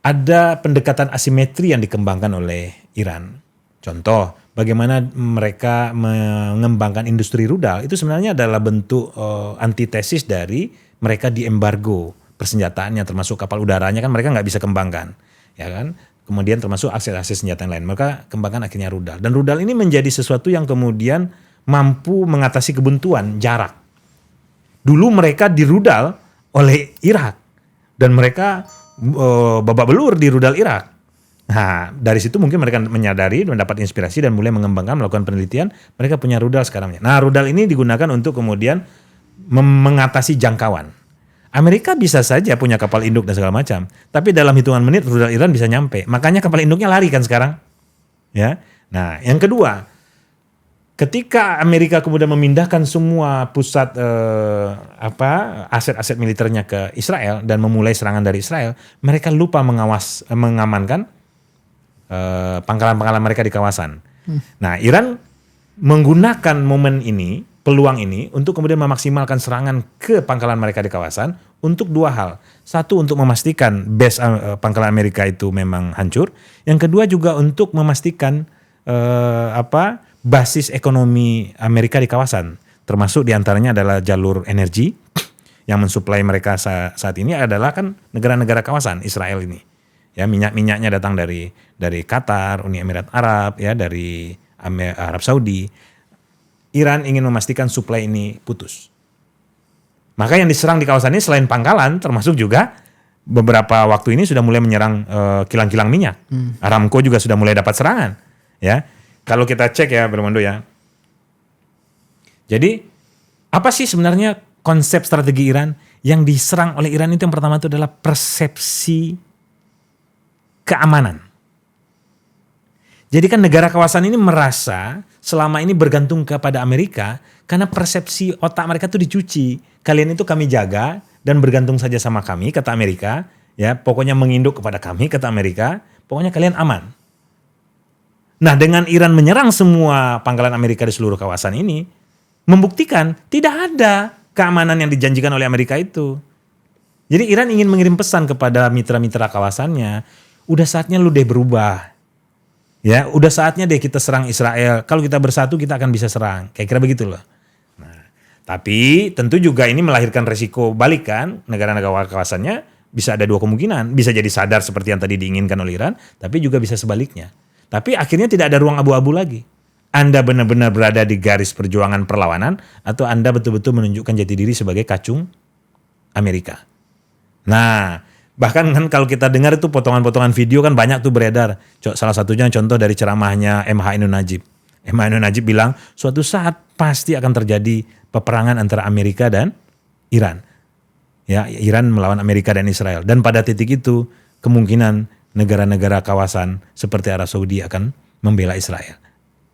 Ada pendekatan asimetri yang dikembangkan oleh Iran. Contoh, bagaimana mereka mengembangkan industri rudal itu sebenarnya adalah bentuk antitesis dari mereka diembargo persenjataannya, termasuk kapal udaranya kan mereka nggak bisa kembangkan, ya kan? Kemudian termasuk akses senjata yang lain, mereka kembangkan akhirnya rudal. Dan rudal ini menjadi sesuatu yang kemudian mampu mengatasi kebuntuan jarak. Dulu mereka dirudal oleh Irak dan mereka babak belur di rudal Irak. Nah, dari situ mungkin mereka menyadari, mendapat inspirasi dan mulai mengembangkan, melakukan penelitian. Mereka punya rudal sekarang. Nah, rudal ini digunakan untuk kemudian mengatasi jangkauan. Amerika bisa saja punya kapal induk dan segala macam, tapi dalam hitungan menit rudal Iran bisa nyampe. Makanya kapal induknya lari kan sekarang. Ya. Nah, yang kedua, ketika Amerika kemudian memindahkan semua pusat aset-aset militernya ke Israel dan memulai serangan dari Israel, mereka lupa mengamankan pangkalan-pangkalan mereka di kawasan. Nah, Iran menggunakan momen ini, peluang ini untuk kemudian memaksimalkan serangan ke pangkalan mereka di kawasan untuk dua hal. Satu, untuk memastikan base pangkalan Amerika itu memang hancur. Yang kedua juga untuk memastikan basis ekonomi Amerika di kawasan. Termasuk diantaranya adalah jalur energi yang mensuplai mereka saat ini adalah kan negara-negara kawasan Israel ini. Ya, minyak-minyaknya datang dari Qatar, Uni Emirat Arab, ya, dari Arab Saudi. Iran ingin memastikan suplai ini putus. Maka yang diserang di kawasan ini selain pangkalan, termasuk juga beberapa waktu ini sudah mulai menyerang kilang-kilang minyak. Aramco juga sudah mulai dapat serangan. Ya, kalau kita cek ya, Bermondo ya. Jadi apa sih sebenarnya konsep strategi Iran? Yang diserang oleh Iran itu yang pertama itu adalah persepsi keamanan. Jadi kan negara kawasan ini merasa selama ini bergantung kepada Amerika karena persepsi otak mereka tuh dicuci. Kalian itu kami jaga dan bergantung saja sama kami, kata Amerika. Ya, pokoknya menginduk kepada kami, kata Amerika. Pokoknya kalian aman. Nah, dengan Iran menyerang semua pangkalan Amerika di seluruh kawasan ini, membuktikan tidak ada keamanan yang dijanjikan oleh Amerika itu. Jadi Iran ingin mengirim pesan kepada mitra-mitra kawasannya, udah saatnya lu deh berubah. Ya, udah saatnya deh kita serang Israel. Kalau kita bersatu kita akan bisa serang. Kayak kira begitu loh. Nah, tapi tentu juga ini melahirkan resiko balik kan. Negara-negara kawasannya bisa ada dua kemungkinan. Bisa jadi sadar seperti yang tadi diinginkan oleh Iran, tapi juga bisa sebaliknya. Tapi akhirnya tidak ada ruang abu-abu lagi. Anda benar-benar berada di garis perjuangan perlawanan atau Anda betul-betul menunjukkan jati diri sebagai kacung Amerika. Nah, bahkan kan kalau kita dengar itu potongan-potongan video kan banyak tuh beredar. Salah satunya contoh dari ceramahnya MH Ainun Najib. MH Ainun Najib bilang suatu saat pasti akan terjadi peperangan antara Amerika dan Iran. Ya, Iran melawan Amerika dan Israel. Dan pada titik itu kemungkinan negara-negara kawasan seperti Arab Saudi akan membela Israel.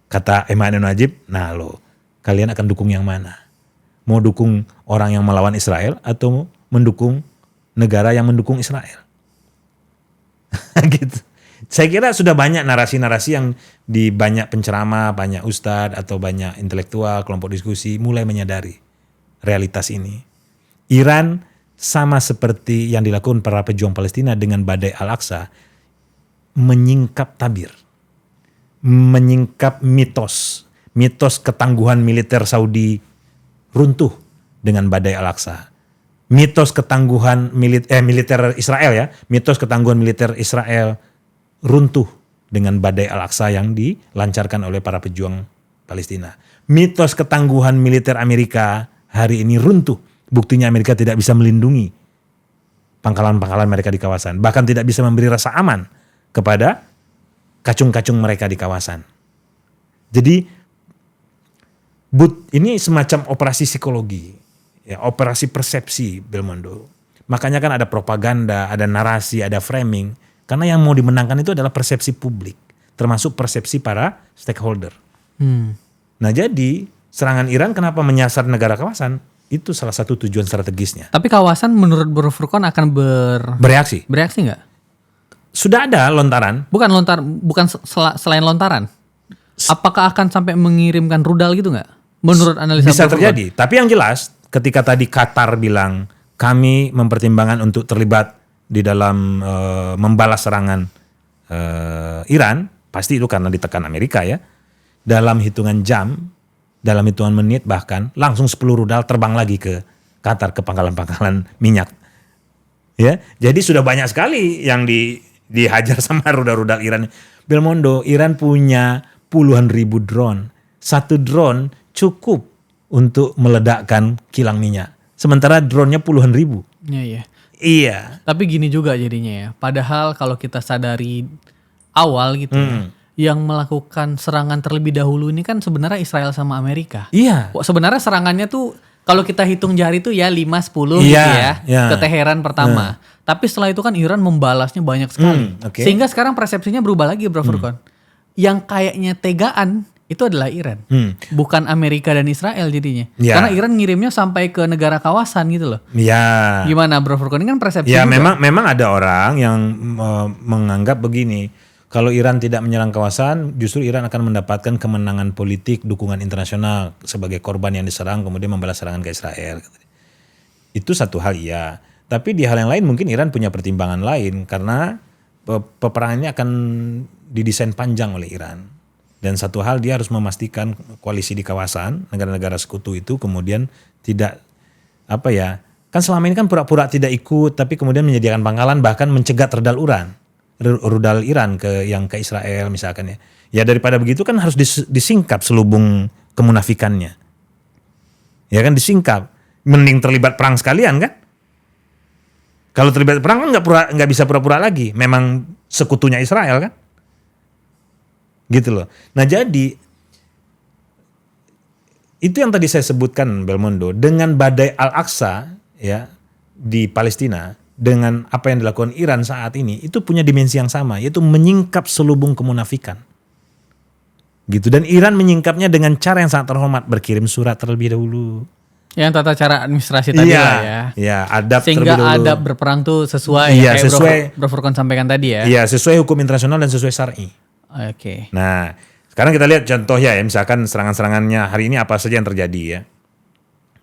Kata Emmanuel Najib, nah lo kalian akan dukung yang mana? Mau dukung orang yang melawan Israel atau mendukung negara yang mendukung Israel? Gitu. Saya kira sudah banyak narasi-narasi yang di banyak penceramah, banyak ustadz atau banyak intelektual, kelompok diskusi mulai menyadari realitas ini. Iran sama seperti yang dilakukan para pejuang Palestina dengan badai Al-Aqsa, menyingkap tabir, menyingkap mitos ketangguhan militer Saudi runtuh dengan badai Al-Aqsa. Mitos ketangguhan militer Israel ya, mitos ketangguhan militer Israel runtuh dengan badai Al-Aqsa yang dilancarkan oleh para pejuang Palestina. Mitos ketangguhan militer Amerika hari ini runtuh. Buktinya Amerika tidak bisa melindungi pangkalan-pangkalan mereka di kawasan. Bahkan tidak bisa memberi rasa aman kepada kacung-kacung mereka di kawasan. Jadi ini semacam operasi psikologi, ya, operasi persepsi, Belmondo. Makanya kan ada propaganda, ada narasi, ada framing. Karena yang mau dimenangkan itu adalah persepsi publik, termasuk persepsi para stakeholder. Nah jadi serangan Iran kenapa menyasar negara kawasan? Itu salah satu tujuan strategisnya. Tapi kawasan menurut Bro Furqon akan bereaksi nggak? Sudah ada lontaran. Bukan selain lontaran. Apakah akan sampai mengirimkan rudal gitu nggak? Menurut analisa bisa Bro terjadi. Tapi yang jelas ketika tadi Qatar bilang kami mempertimbangkan untuk terlibat di dalam membalas serangan Iran, pasti itu karena ditekan Amerika ya. Dalam hitungan jam, dalam hitungan menit bahkan langsung 10 rudal terbang lagi ke Qatar, ke pangkalan-pangkalan minyak. Ya, jadi sudah banyak sekali yang dihajar sama rudal-rudal Iran. Belmondo, Iran punya puluhan ribu drone. Satu drone cukup untuk meledakkan kilang minyak. Sementara drone-nya puluhan ribu. Iya. Iya. Tapi gini juga jadinya ya. Padahal kalau kita sadari awal gitu ya, yang melakukan serangan terlebih dahulu ini kan sebenarnya Israel sama Amerika. Iya. Sebenarnya serangannya tuh kalau kita hitung jari tuh ya 5-10 gitu ya ke Teheran pertama. Tapi setelah itu kan Iran membalasnya banyak sekali. Sehingga sekarang persepsinya berubah lagi Bro Furqon. Yang kayaknya tegaan itu adalah Iran. Bukan Amerika dan Israel jadinya. Karena Iran ngirimnya sampai ke negara kawasan gitu loh. Iya. Gimana Bro Furqon? Ini kan persepsi ya juga. memang ada orang yang menganggap begini. Kalau Iran tidak menyerang kawasan, justru Iran akan mendapatkan kemenangan politik, dukungan internasional sebagai korban yang diserang, kemudian membalas serangan ke Israel. Itu satu hal iya. Tapi di hal yang lain mungkin Iran punya pertimbangan lain karena peperangan ini akan didesain panjang oleh Iran. Dan satu hal dia harus memastikan koalisi di kawasan, negara-negara sekutu itu kemudian tidak kan selama ini kan pura-pura tidak ikut, tapi kemudian menyediakan pangkalan bahkan mencegat rudal Iran ke Israel misalkan ya. Ya daripada begitu kan harus disingkap selubung kemunafikannya. Ya kan disingkap. Mending terlibat perang sekalian kan. Kalau terlibat perang kan nggak bisa pura-pura lagi. Memang sekutunya Israel kan. Gitu loh. Nah jadi itu yang tadi saya sebutkan Belmondo. Dengan badai Al-Aqsa ya di Palestina, dengan apa yang dilakukan Iran saat ini itu punya dimensi yang sama, yaitu menyingkap selubung kemunafikan. Gitu. Dan Iran menyingkapnya dengan cara yang sangat terhormat, berkirim surat terlebih dahulu. Yang tata cara administrasi tadi lah ya. Iya, adab sehingga terlebih dahulu. adab berperang tuh sesuai ya, kayak sesuai Bro Furqon sampaikan tadi ya. Iya, sesuai hukum internasional dan sesuai syar'i. Oke. Nah, sekarang kita lihat contoh ya, misalkan serangan-serangannya hari ini apa saja yang terjadi ya.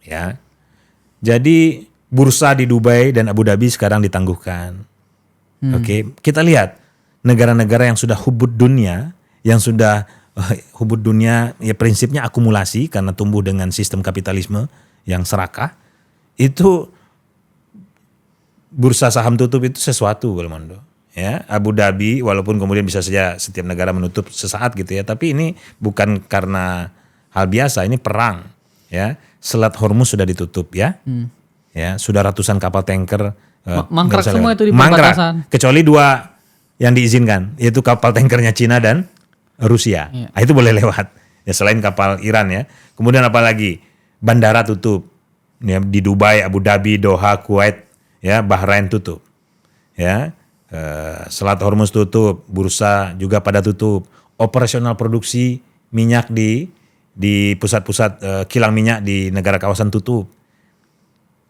Ya. Jadi bursa di Dubai dan Abu Dhabi sekarang ditangguhkan. Oke, kita lihat negara-negara yang sudah hubud dunia, hubud dunia ya prinsipnya akumulasi karena tumbuh dengan sistem kapitalisme yang serakah, itu bursa saham tutup itu sesuatu Belmondo. Ya, Abu Dhabi walaupun kemudian bisa saja setiap negara menutup sesaat gitu ya, tapi ini bukan karena hal biasa, ini perang. Ya, Selat Hormuz sudah ditutup ya. Ya, sudah ratusan kapal tanker mangkrak semua itu di perbatasan. Kecuali 2 yang diizinkan, yaitu kapal tankernya Cina dan Rusia. Iya. Itu boleh lewat. Ya selain kapal Iran ya. Kemudian apa lagi? Bandara tutup. Ya, di Dubai, Abu Dhabi, Doha, Kuwait, ya, Bahrain tutup. Ya. Selat Hormuz tutup, bursa juga pada tutup. Operasional produksi minyak di pusat-pusat kilang minyak di negara kawasan tutup.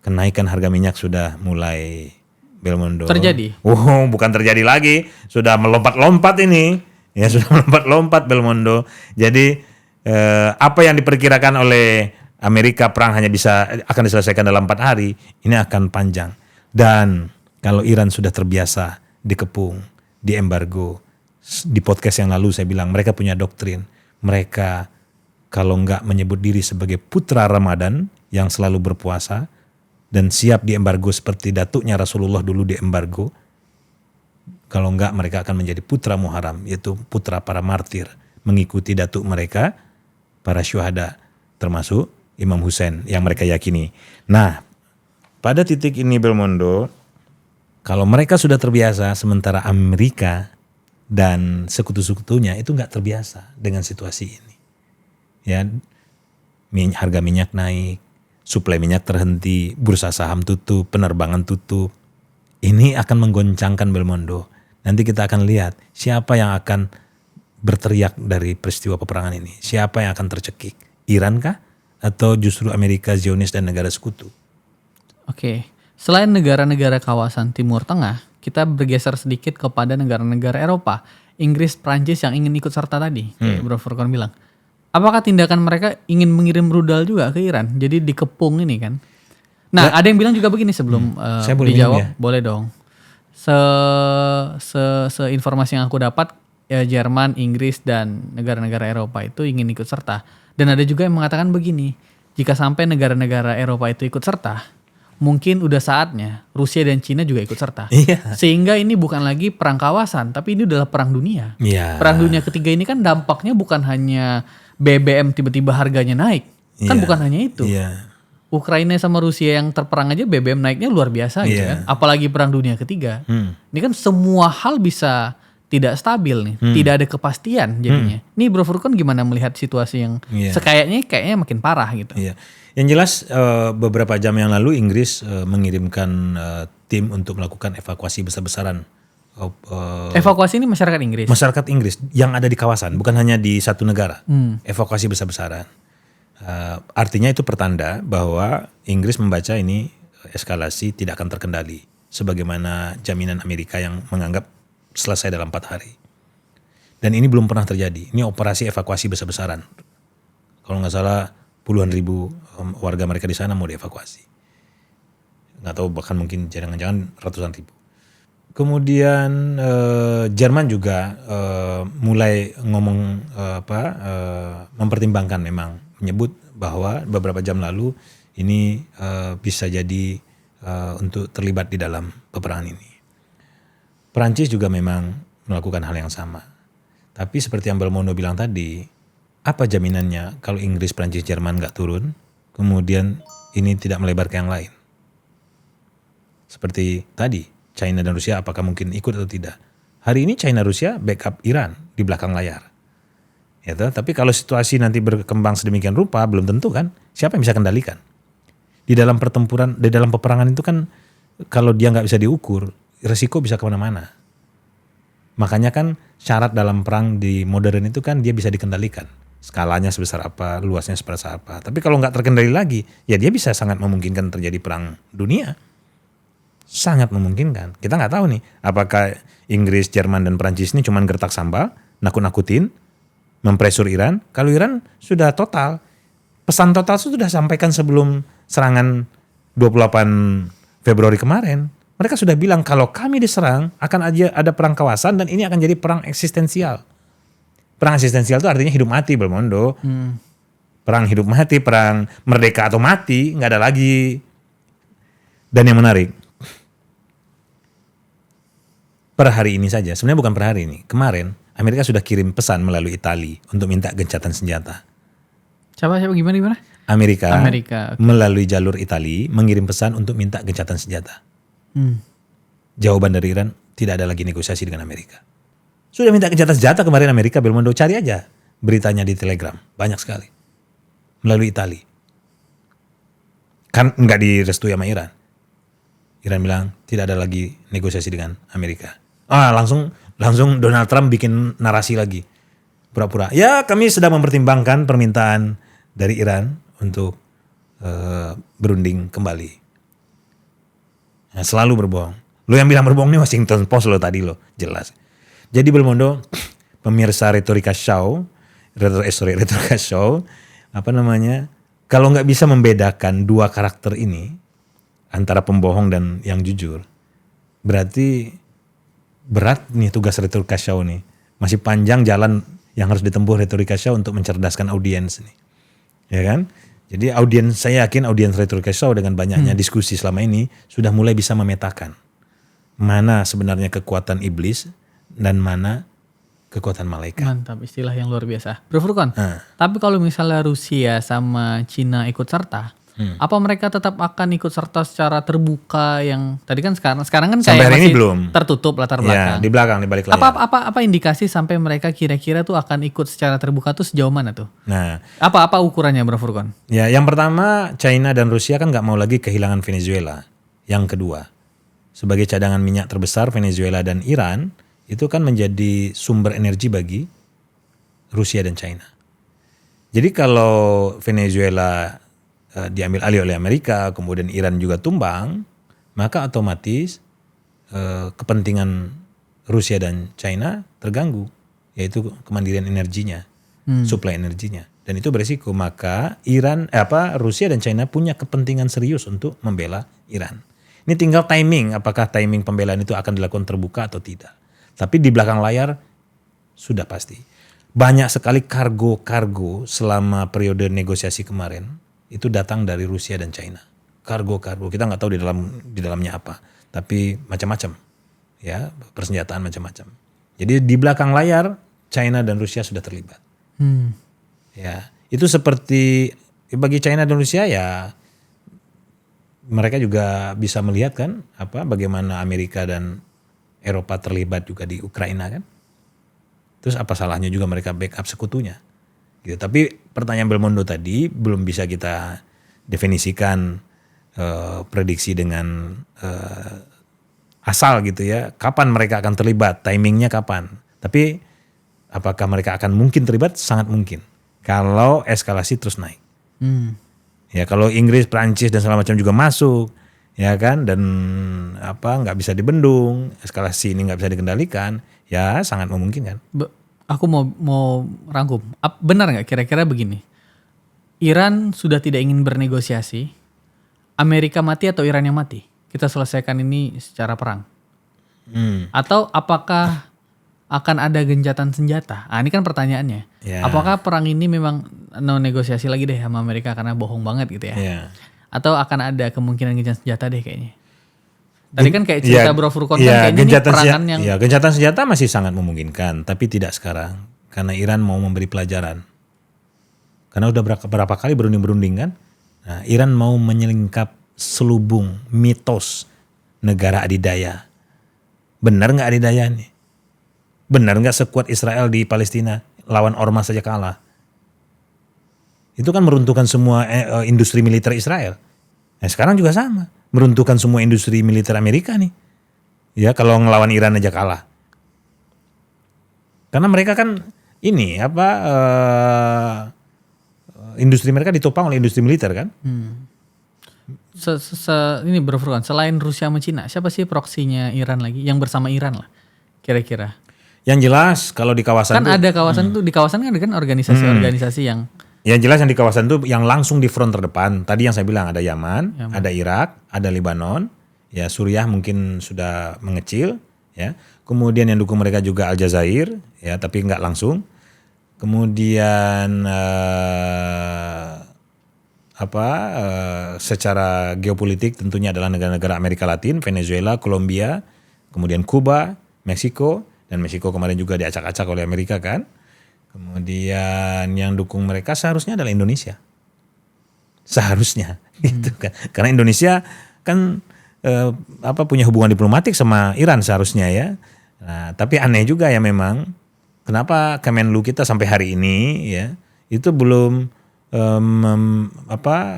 Kenaikan harga minyak sudah mulai Belmondo. Terjadi? Oh, bukan terjadi lagi, sudah melompat-lompat ini. Ya sudah melompat-lompat Belmondo. Jadi apa yang diperkirakan oleh Amerika perang akan diselesaikan dalam 4 hari, ini akan panjang. Dan kalau Iran sudah terbiasa dikepung, diembargo, di podcast yang lalu saya bilang mereka punya doktrin. Mereka kalau enggak menyebut diri sebagai putra Ramadan yang selalu berpuasa dan siap diembargo seperti datuknya Rasulullah dulu diembargo, kalau enggak mereka akan menjadi putra Muharram, yaitu putra para martir, mengikuti datuk mereka, para syuhada, termasuk Imam Hussein yang mereka yakini. Nah, pada titik ini Belmondo, kalau mereka sudah terbiasa, sementara Amerika dan sekutu-sekutunya itu nggak terbiasa dengan situasi ini. Ya, harga minyak naik, suplai minyak terhenti, bursa saham tutup, penerbangan tutup. Ini akan menggoncangkan Belmondo. Nanti kita akan lihat siapa yang akan berteriak dari peristiwa peperangan ini. Siapa yang akan tercekik? Iran kah? Atau justru Amerika, Zionis, dan negara sekutu? Oke. Selain negara-negara kawasan Timur Tengah, kita bergeser sedikit kepada negara-negara Eropa. Inggris, Prancis yang ingin ikut serta tadi, kayak Bro Furqan bilang. Apakah tindakan mereka ingin mengirim rudal juga ke Iran? Jadi dikepung ini kan. Nah, ada yang bilang juga begini sebelum saya boleh dijawab. ya? Boleh dong. Informasi yang aku dapat, ya Jerman, Inggris, dan negara-negara Eropa itu ingin ikut serta. Dan ada juga yang mengatakan begini, jika sampai negara-negara Eropa itu ikut serta, mungkin udah saatnya Rusia dan Cina juga ikut serta. Iya. Sehingga ini bukan lagi perang kawasan, tapi ini adalah perang dunia. Iya. Perang dunia ketiga ini kan dampaknya bukan hanya BBM tiba-tiba harganya naik. Kan Iya. bukan hanya itu. Iya. Ukraina sama Rusia yang terperang aja BBM naiknya luar biasa gitu kan. Apalagi perang dunia ketiga. Ini kan semua hal bisa tidak stabil nih. Tidak ada kepastian jadinya. Nih Bro Furqan gimana melihat situasi yang kayaknya makin parah gitu. Iya. Yang jelas beberapa jam yang lalu Inggris mengirimkan tim untuk melakukan evakuasi besar-besaran. Evakuasi ini masyarakat Inggris? Masyarakat Inggris yang ada di kawasan, bukan hanya di satu negara. Evakuasi besar-besaran. Artinya itu pertanda bahwa Inggris membaca ini eskalasi tidak akan terkendali. Sebagaimana jaminan Amerika yang menganggap selesai dalam 4 hari. Dan ini belum pernah terjadi. Ini operasi evakuasi besar-besaran. Kalau nggak salah puluhan ribu warga mereka di sana mau dievakuasi. Nggak tahu, bahkan mungkin jangan-jangan ratusan ribu. Kemudian Jerman juga mulai ngomong mempertimbangkan, memang menyebut bahwa beberapa jam lalu ini bisa jadi untuk terlibat di dalam peperangan ini. Perancis juga memang melakukan hal yang sama. Tapi seperti yang Belmondo bilang tadi, apa jaminannya kalau Inggris, Perancis, Jerman nggak turun, kemudian ini tidak melebar ke yang lain? Seperti tadi, China dan Rusia apakah mungkin ikut atau tidak? Hari ini China Rusia backup Iran di belakang layar. Ya, tapi kalau situasi nanti berkembang sedemikian rupa, belum tentu kan siapa yang bisa kendalikan. Di dalam pertempuran, di dalam peperangan itu kan kalau dia nggak bisa diukur, resiko bisa kemana-mana. Makanya kan syarat dalam perang di modern itu kan dia bisa dikendalikan. Skalanya sebesar apa, luasnya sebesar apa. Tapi kalau nggak terkendali lagi, ya dia bisa sangat memungkinkan terjadi perang dunia. Sangat memungkinkan. Kita nggak tahu nih, apakah Inggris, Jerman, dan Perancis ini cuma gertak sambal, nakut-nakutin, mempresur Iran. Kalau Iran sudah total, pesan total itu sudah sampaikan sebelum serangan 28 Februari kemarin. Mereka sudah bilang kalau kami diserang akan ada perang kawasan dan ini akan jadi perang eksistensial. Perang eksistensial itu artinya hidup mati, Belmondo. Perang hidup mati, perang merdeka atau mati, nggak ada lagi. Dan yang menarik, per hari ini saja, sebenarnya bukan per hari ini, kemarin Amerika sudah kirim pesan melalui Italia untuk minta gencatan senjata. Siapa gimana? Amerika okay. Melalui jalur Italia mengirim pesan untuk minta gencatan senjata. Jawaban dari Iran, tidak ada lagi negosiasi dengan Amerika. Sudah minta gencatan senjata kemarin Amerika, Belmondo, cari aja beritanya di Telegram, banyak sekali. Melalui Italia. Kan nggak direstui sama Iran. Iran bilang tidak ada lagi negosiasi dengan Amerika. Langsung Donald Trump bikin narasi lagi. pura-pura. Ya kami sedang mempertimbangkan permintaan dari Iran untuk berunding kembali. Nah, selalu berbohong. Lo yang bilang berbohong nih Washington Post lo tadi lo, jelas. Jadi Belmondo, pemirsa retorika show, kalau nggak bisa membedakan dua karakter ini antara pembohong dan yang jujur, berarti berat nih tugas retorika show nih. Masih panjang jalan yang harus ditempuh retorika show untuk mencerdaskan audiens nih. Ya kan? Jadi saya yakin audiens retorika show dengan banyaknya diskusi selama ini sudah mulai bisa memetakan mana sebenarnya kekuatan iblis dan mana kekuatan malaikat. Mantap, istilah yang luar biasa. Bro Furqan, tapi kalau misalnya Rusia sama Cina ikut serta, apa mereka tetap akan ikut serta secara terbuka yang tadi kan sekarang kan Sampai kayak hari ini masih belum tertutup latar belakang. Ya, di balik layar. Apa indikasi sampai mereka kira-kira tuh akan ikut secara terbuka tuh sejauh mana tuh? Nah, Apa ukurannya Bro Furqan? ya yang pertama China dan Rusia kan nggak mau lagi kehilangan Venezuela. Yang kedua, sebagai cadangan minyak terbesar Venezuela dan Iran itu kan menjadi sumber energi bagi Rusia dan China. Jadi kalau Venezuela diambil alih oleh Amerika, kemudian Iran juga tumbang, maka otomatis kepentingan Rusia dan China terganggu, yaitu kemandirian energinya, suplai energinya. Dan itu berisiko, maka Rusia dan China punya kepentingan serius untuk membela Iran. Ini tinggal timing, apakah timing pembelaan itu akan dilakukan terbuka atau tidak. Tapi di belakang layar sudah pasti. Banyak sekali kargo-kargo selama periode negosiasi kemarin itu datang dari Rusia dan China. Kargo-kargo, kita nggak tahu di dalamnya apa, tapi macam-macam, ya persenjataan macam-macam. Jadi di belakang layar China dan Rusia sudah terlibat. Ya, itu seperti bagi China dan Rusia ya. Mereka juga bisa melihat kan bagaimana Amerika dan Eropa terlibat juga di Ukraina kan. Terus apa salahnya juga mereka backup sekutunya. Gitu. Tapi pertanyaan Belmondo tadi belum bisa kita definisikan prediksi dengan asal gitu ya. Kapan mereka akan terlibat, timingnya kapan. Tapi apakah mereka akan mungkin terlibat? Sangat mungkin. Kalau eskalasi terus naik. Ya kalau Inggris, Prancis dan segala macam juga masuk, ya kan, dan nggak bisa dibendung, eskalasi ini nggak bisa dikendalikan, ya sangat memungkinkan. Aku mau rangkum, benar nggak kira-kira begini? Iran sudah tidak ingin bernegosiasi, Amerika mati atau Iran yang mati? Kita selesaikan ini secara perang. Atau apakah akan ada gencatan senjata? Ini kan pertanyaannya. Ya. Apakah perang ini memang negosiasi lagi deh sama Amerika karena bohong banget gitu ya? Ya. Atau akan ada kemungkinan gencatan senjata deh kayaknya? Tadi kan kayak cerita Bro Furqan kan kayaknya ini perangan yang... Ya, gencatan senjata masih sangat memungkinkan, tapi tidak sekarang. Karena Iran mau memberi pelajaran. Karena udah berapa kali berunding-berunding kan. Nah, Iran mau menyelingkap selubung mitos negara adidaya. Benar nggak adidaya nih? Benar nggak sekuat Israel di Palestina? Lawan ormas saja kalah. Itu kan meruntuhkan semua industri militer Israel. Nah, sekarang juga sama. Meruntuhkan semua industri militer Amerika nih. Ya kalau ngelawan Iran aja kalah. Karena mereka kan ini industri mereka ditopang oleh industri militer kan. Ini Bro Furqan, selain Rusia sama Cina, siapa sih proksinya Iran lagi? Yang bersama Iran lah kira-kira. Yang jelas kalau di kawasan kan ada kawasan tuh, di kawasan kan ada kan organisasi-organisasi yang... Yang jelas yang di kawasan itu yang langsung di front terdepan. Tadi yang saya bilang ada Yaman, ada Irak, ada Lebanon, ya Suriah mungkin sudah mengecil, ya. Kemudian yang dukung mereka juga Aljazair, ya tapi nggak langsung. Kemudian secara geopolitik tentunya adalah negara-negara Amerika Latin, Venezuela, Kolombia, kemudian Kuba, Meksiko, dan Meksiko kemarin juga diacak-acak oleh Amerika kan. Kemudian yang dukung mereka seharusnya adalah Indonesia. Seharusnya gitu kan. Karena Indonesia kan punya hubungan diplomatik sama Iran seharusnya ya. Nah, tapi aneh juga ya memang kenapa Kemenlu kita sampai hari ini ya itu belum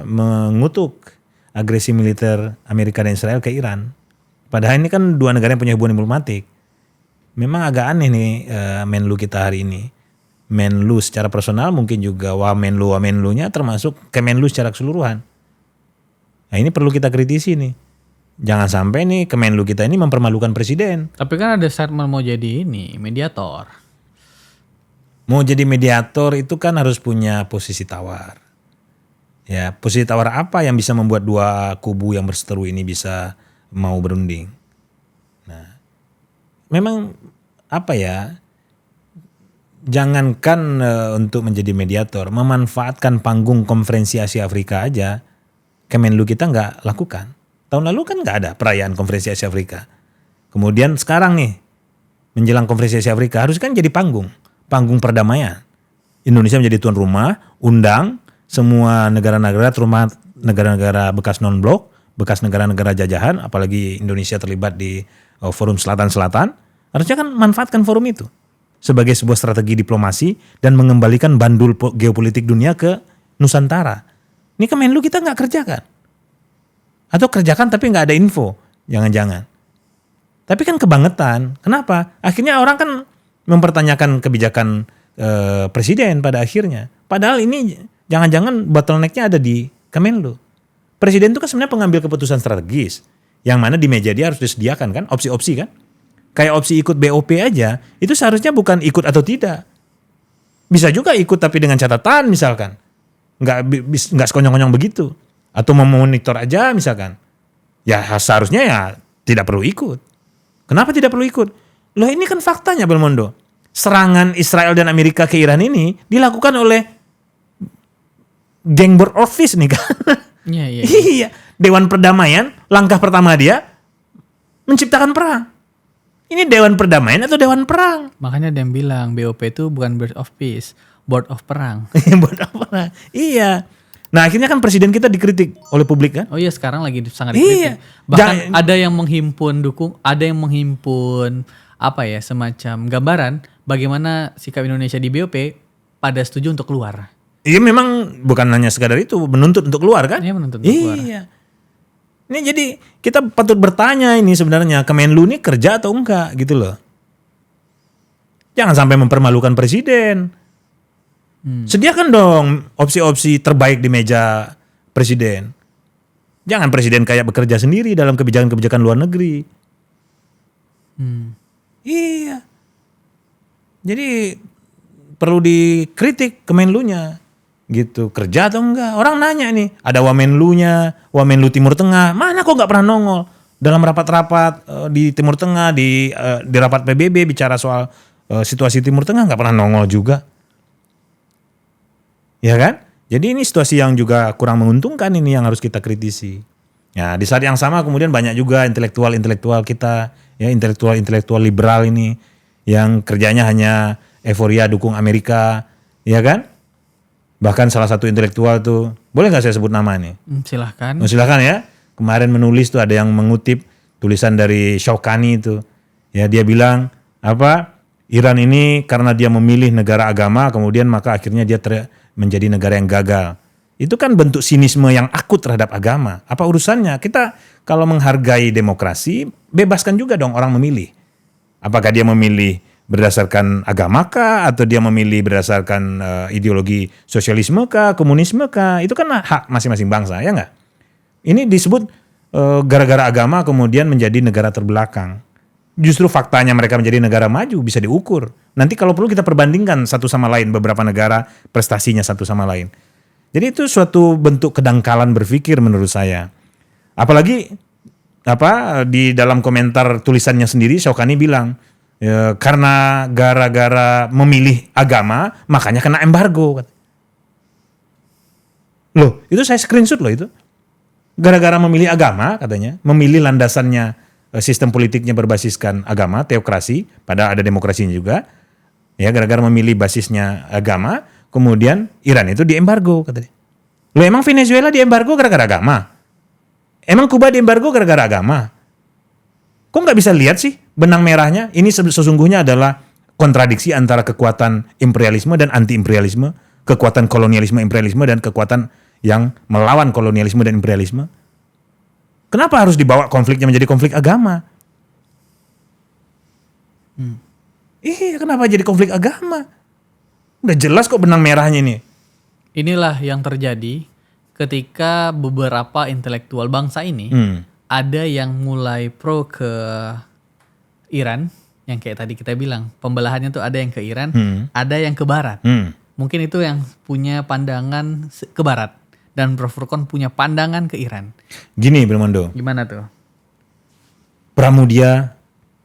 mengutuk agresi militer Amerika dan Israel ke Iran. Padahal ini kan dua negara yang punya hubungan diplomatik. Memang agak aneh nih Menlu kita hari ini. Menlu secara personal, mungkin juga Wamenlu-Wamenlunya, termasuk Kemenlu secara keseluruhan. Nah ini perlu kita kritisi nih. Jangan sampai nih Kemenlu kita ini mempermalukan presiden. Tapi kan ada statement mau jadi ini mediator. Mau jadi mediator itu kan harus punya posisi tawar. Ya, posisi tawar apa yang bisa membuat dua kubu yang berseteru ini bisa mau berunding? Nah, memang apa ya? Jangankan untuk menjadi mediator, memanfaatkan panggung konferensi Asia Afrika aja, Kemenlu kita nggak lakukan. Tahun lalu kan nggak ada perayaan konferensi Asia Afrika. Kemudian sekarang nih, menjelang konferensi Asia Afrika harus kan jadi panggung perdamaian. Indonesia menjadi tuan rumah, undang semua negara-negara terutama negara-negara bekas non-blok, bekas negara-negara jajahan, apalagi Indonesia terlibat di forum Selatan-Selatan, harusnya kan manfaatkan forum itu sebagai sebuah strategi diplomasi dan mengembalikan bandul geopolitik dunia ke Nusantara. Ini Kemenlu kita nggak kerjakan. Atau kerjakan tapi nggak ada info, jangan-jangan. Tapi kan kebangetan. Kenapa? Akhirnya orang kan mempertanyakan kebijakan presiden pada akhirnya. Padahal ini jangan-jangan bottleneck-nya ada di Kemenlu. Presiden itu kan sebenarnya pengambil keputusan strategis. Yang mana di meja dia harus disediakan kan, opsi-opsi kan. Kayak opsi ikut BOP aja, itu seharusnya bukan ikut atau tidak. Bisa juga ikut tapi dengan catatan misalkan. Nggak sekonyong-konyong begitu. Atau memonitor aja misalkan. Ya seharusnya ya tidak perlu ikut. Kenapa tidak perlu ikut? Loh ini kan faktanya Belmondo. Serangan Israel dan Amerika ke Iran ini dilakukan oleh geng board office nih kan. Iya. Iya. Dewan Perdamaian, langkah pertama dia menciptakan perang. Ini Dewan Perdamaian atau Dewan Perang? Makanya ada yang bilang BOP itu bukan Board of Peace, Board of Perang. Board of Perang. Iya. Nah akhirnya kan presiden kita dikritik oleh publik kan? Oh iya sekarang lagi sangat dikritik. Bahkan ada yang menghimpun ada yang menghimpun apa ya semacam gambaran bagaimana sikap Indonesia di BOP pada setuju untuk keluar. Iya memang bukan hanya sekadar itu menuntut untuk keluar kan? Iya menuntut untuk keluar. Iya. Ini jadi kita patut bertanya ini sebenarnya Kemenlu ini kerja atau enggak gitu loh. Jangan sampai mempermalukan presiden. Sediakan dong opsi-opsi terbaik di meja presiden. Jangan presiden kayak bekerja sendiri dalam kebijakan-kebijakan luar negeri. Iya. Jadi perlu dikritik Kemenlunya. Gitu, kerja atau enggak. Orang nanya nih, ada Wamenlunya, Wamenlu Timur Tengah. Mana kok nggak pernah nongol? Dalam rapat-rapat di Timur Tengah, di rapat PBB bicara soal situasi Timur Tengah nggak pernah nongol juga. Ya kan? Jadi ini situasi yang juga kurang menguntungkan ini yang harus kita kritisi. Ya, di saat yang sama kemudian banyak juga intelektual kita, ya intelektual liberal ini yang kerjanya hanya euforia dukung Amerika, ya kan? Bahkan salah satu intelektual tuh, boleh nggak saya sebut nama nih? Silahkan. Silahkan ya. Kemarin menulis tuh ada yang mengutip tulisan dari Shawkani itu. Ya dia bilang apa? Iran ini karena dia memilih negara agama, kemudian maka akhirnya dia menjadi negara yang gagal. Itu kan bentuk sinisme yang akut terhadap agama. Apa urusannya? Kita kalau menghargai demokrasi, bebaskan juga dong orang memilih. Apakah dia memilih berdasarkan agama kah? Atau dia memilih berdasarkan ideologi sosialisme kah? Komunisme kah? Itu kan hak masing-masing bangsa, ya nggak? Ini disebut gara-gara agama kemudian menjadi negara terbelakang. Justru faktanya mereka menjadi negara maju bisa diukur. Nanti kalau perlu kita perbandingkan satu sama lain beberapa negara prestasinya satu sama lain. Jadi itu suatu bentuk kedangkalan berpikir menurut saya. Apalagi di dalam komentar tulisannya sendiri Shawkani bilang karena gara-gara memilih agama makanya kena embargo. Loh, itu saya screenshot loh itu. Gara-gara memilih agama katanya, memilih landasannya sistem politiknya berbasiskan agama, teokrasi, padahal ada demokrasinya juga. Ya, gara-gara memilih basisnya agama, kemudian Iran itu diembargo katanya. Loh, emang Venezuela diembargo gara-gara agama? Emang Kuba diembargo gara-gara agama? Kok nggak bisa lihat sih benang merahnya? Ini sesungguhnya adalah kontradiksi antara kekuatan imperialisme dan anti-imperialisme, kekuatan kolonialisme imperialisme dan kekuatan yang melawan kolonialisme dan imperialisme. Kenapa harus dibawa konfliknya menjadi konflik agama? Kenapa jadi konflik agama? Udah jelas kok benang merahnya ini. Inilah yang terjadi ketika beberapa intelektual bangsa ini ada yang mulai pro ke Iran, yang kayak tadi kita bilang, pembelahannya tuh ada yang ke Iran, ada yang ke barat. Mungkin itu yang punya pandangan ke barat, dan Prof. Furqon punya pandangan ke Iran. Gini Belmondo, Gimana tuh? Pramudia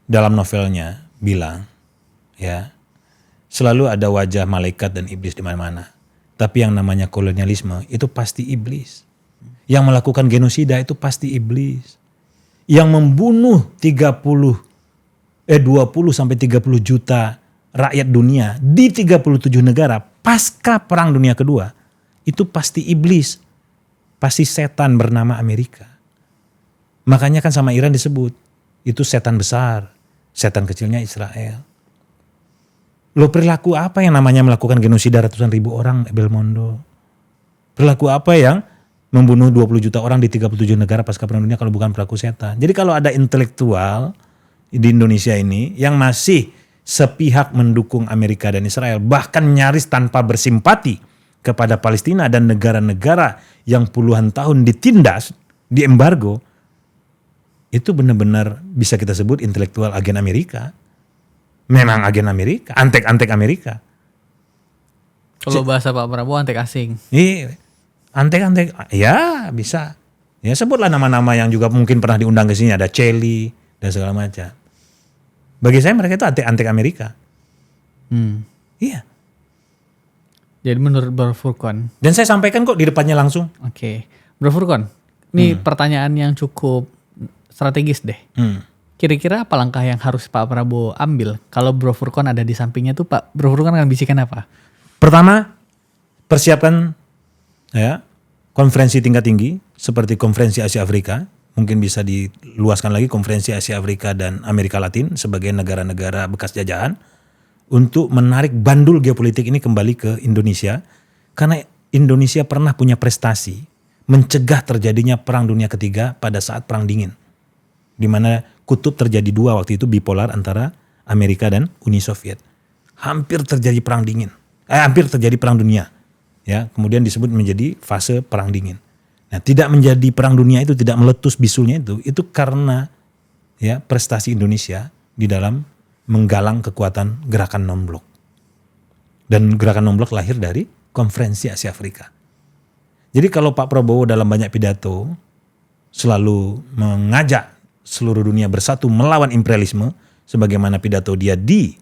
dalam novelnya bilang, ya, selalu ada wajah malaikat dan iblis di mana-mana. Tapi yang namanya kolonialisme itu pasti iblis. Yang melakukan genosida itu pasti iblis. Yang membunuh 20 sampai 30 juta rakyat dunia di 37 negara pasca Perang Dunia Kedua, itu pasti iblis. Pasti setan bernama Amerika. Makanya kan sama Iran disebut, itu setan besar, setan kecilnya Israel. Lo perilaku apa yang namanya melakukan genosida ratusan ribu orang, Belmondo? Perilaku apa yang membunuh 20 juta orang di 37 negara pasca Perang Dunia kalau bukan perilaku setan? Jadi kalau ada intelektual di Indonesia ini yang masih sepihak mendukung Amerika dan Israel, bahkan nyaris tanpa bersimpati kepada Palestina dan negara-negara yang puluhan tahun ditindas, diembargo, itu benar-benar bisa kita sebut intelektual agen Amerika. Memang agen Amerika, antek-antek Amerika. Kalau bahasa Pak Prabowo antek asing. Iya, antek-antek, ya bisa. Ya sebutlah nama-nama yang juga mungkin pernah diundang ke sini, ada Celi dan segala macam. Bagi saya mereka itu antek-antek Amerika. Iya. Jadi menurut Bro Furqon. Dan saya sampaikan kok di depannya langsung. Oke. Bro Furqon, ini pertanyaan yang cukup strategis deh. Kira-kira apa langkah yang harus Pak Prabowo ambil kalau Bro Furqon ada di sampingnya tuh Pak Bro Furqon akan bisikan apa? Pertama, persiapkan ya konferensi tingkat tinggi seperti konferensi Asia Afrika, mungkin bisa diluaskan lagi konferensi Asia Afrika dan Amerika Latin sebagai negara-negara bekas jajahan untuk menarik bandul geopolitik ini kembali ke Indonesia, karena Indonesia pernah punya prestasi mencegah terjadinya Perang Dunia Ketiga pada saat Perang Dingin, di mana kutub terjadi dua waktu itu, bipolar antara Amerika dan Uni Soviet. Hampir terjadi perang dingin. Hampir terjadi perang dunia. Ya, kemudian disebut menjadi fase perang dingin. Nah, tidak menjadi perang dunia itu, tidak meletus bisulnya itu karena ya prestasi Indonesia di dalam menggalang kekuatan gerakan non-blok. Dan gerakan non-blok lahir dari konferensi Asia Afrika. Jadi kalau Pak Prabowo dalam banyak pidato selalu mengajak seluruh dunia bersatu melawan imperialisme, sebagaimana pidato dia di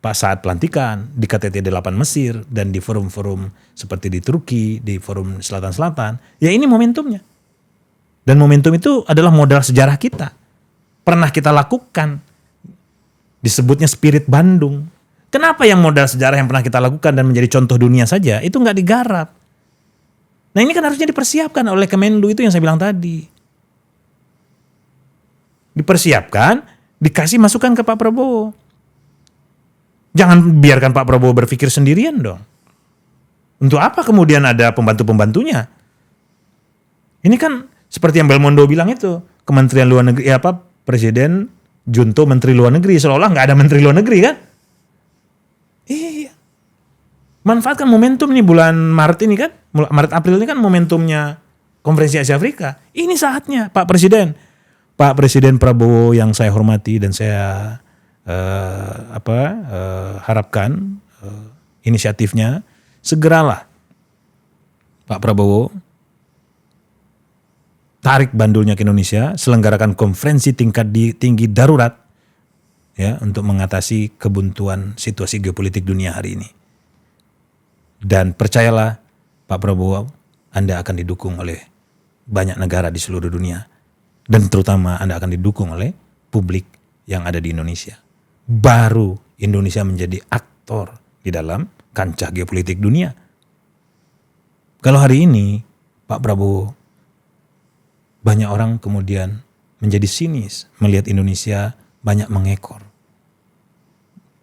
saat pelantikan, di KTT 8 Mesir, dan di forum-forum seperti di Turki, di forum Selatan-Selatan, ya ini momentumnya. Dan momentum itu adalah modal sejarah kita. Pernah kita lakukan, disebutnya Spirit Bandung. Kenapa yang modal sejarah yang pernah kita lakukan dan menjadi contoh dunia saja, itu nggak digarap? Nah ini kan harusnya dipersiapkan oleh Kemenlu, itu yang saya bilang tadi. Dipersiapkan, dikasih masukan ke Pak Prabowo. Jangan biarkan Pak Prabowo berpikir sendirian dong. Untuk apa kemudian ada pembantu-pembantunya? Ini kan seperti yang Belmondo bilang itu, Kementerian Luar Negeri, Presiden junto Menteri Luar Negeri, seolah-olah nggak ada Menteri Luar Negeri kan? Iya. Manfaatkan momentum nih bulan Maret ini kan, Maret April ini kan momentumnya konferensi Asia Afrika. Ini saatnya Pak Presiden. Pak Presiden Prabowo yang saya hormati dan saya harapkan inisiatifnya, segeralah Pak Prabowo tarik bandulnya ke Indonesia, selenggarakan konferensi tingkat tinggi darurat ya untuk mengatasi kebuntuan situasi geopolitik dunia hari ini. Dan percayalah Pak Prabowo, Anda akan didukung oleh banyak negara di seluruh dunia. Dan terutama Anda akan didukung oleh publik yang ada di Indonesia. Baru Indonesia menjadi aktor di dalam kancah geopolitik dunia. Kalau hari ini Pak Prabowo, banyak orang kemudian menjadi sinis melihat Indonesia banyak mengekor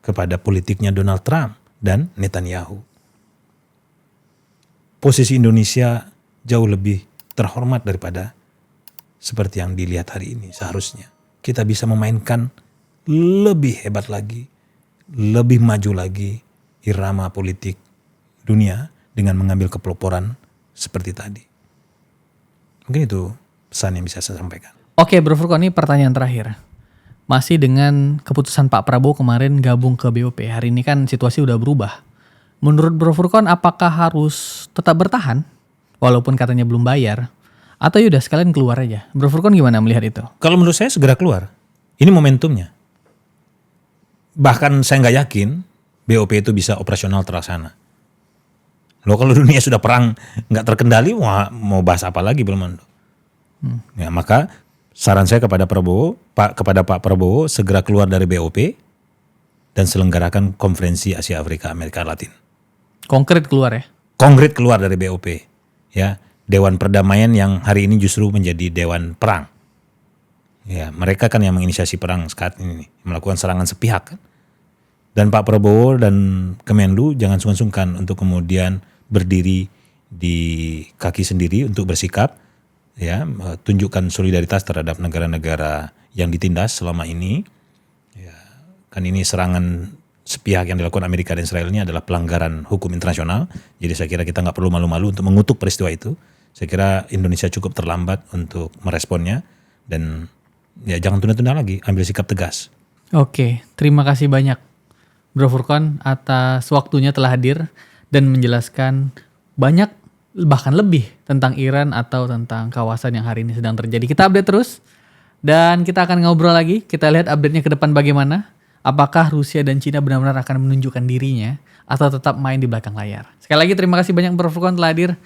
kepada politiknya Donald Trump dan Netanyahu. Posisi Indonesia jauh lebih terhormat daripada seperti yang dilihat hari ini. Seharusnya kita bisa memainkan lebih hebat lagi, lebih maju lagi irama politik dunia dengan mengambil kepeloporan seperti tadi. Mungkin itu pesan yang bisa saya sampaikan. Oke Bro Furkon, ini pertanyaan terakhir. Masih dengan keputusan Pak Prabowo kemarin gabung ke BOP, hari ini kan situasi udah berubah. Menurut Bro Furkon apakah harus tetap bertahan walaupun katanya belum bayar? Atau yaudah sekalian keluar aja? Bro Furkon gimana melihat itu? Kalau menurut saya segera keluar. Ini momentumnya. Bahkan saya nggak yakin BOP itu bisa operasional terlaksana. Loh kalau dunia sudah perang nggak terkendali, mau bahas apa lagi belum? Ya, maka saran saya kepada Pak Prabowo segera keluar dari BOP dan selenggarakan konferensi Asia Afrika Amerika Latin. Konkret keluar ya? Konkret keluar dari BOP. Ya, Dewan Perdamaian yang hari ini justru menjadi Dewan Perang. Ya, mereka kan yang menginisiasi perang saat ini, melakukan serangan sepihak kan. Dan Pak Prabowo dan Kemenlu jangan sungkan-sungkan untuk kemudian berdiri di kaki sendiri untuk bersikap, ya, tunjukkan solidaritas terhadap negara-negara yang ditindas selama ini. Ya, kan ini serangan sepihak yang dilakukan Amerika dan Israel ini adalah pelanggaran hukum internasional. Jadi saya kira kita nggak perlu malu-malu untuk mengutuk peristiwa itu. Saya kira Indonesia cukup terlambat untuk meresponnya dan ya jangan tunda-tunda lagi, ambil sikap tegas. Oke, terima kasih banyak Bro Furkon atas waktunya telah hadir dan menjelaskan banyak bahkan lebih tentang Iran atau tentang kawasan yang hari ini sedang terjadi. Kita update terus dan kita akan ngobrol lagi. Kita lihat update-nya ke depan bagaimana. Apakah Rusia dan Cina benar-benar akan menunjukkan dirinya atau tetap main di belakang layar. Sekali lagi terima kasih banyak Bro Furkon telah hadir.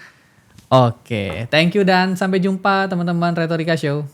Oke, thank you dan sampai jumpa teman-teman Retorika Show.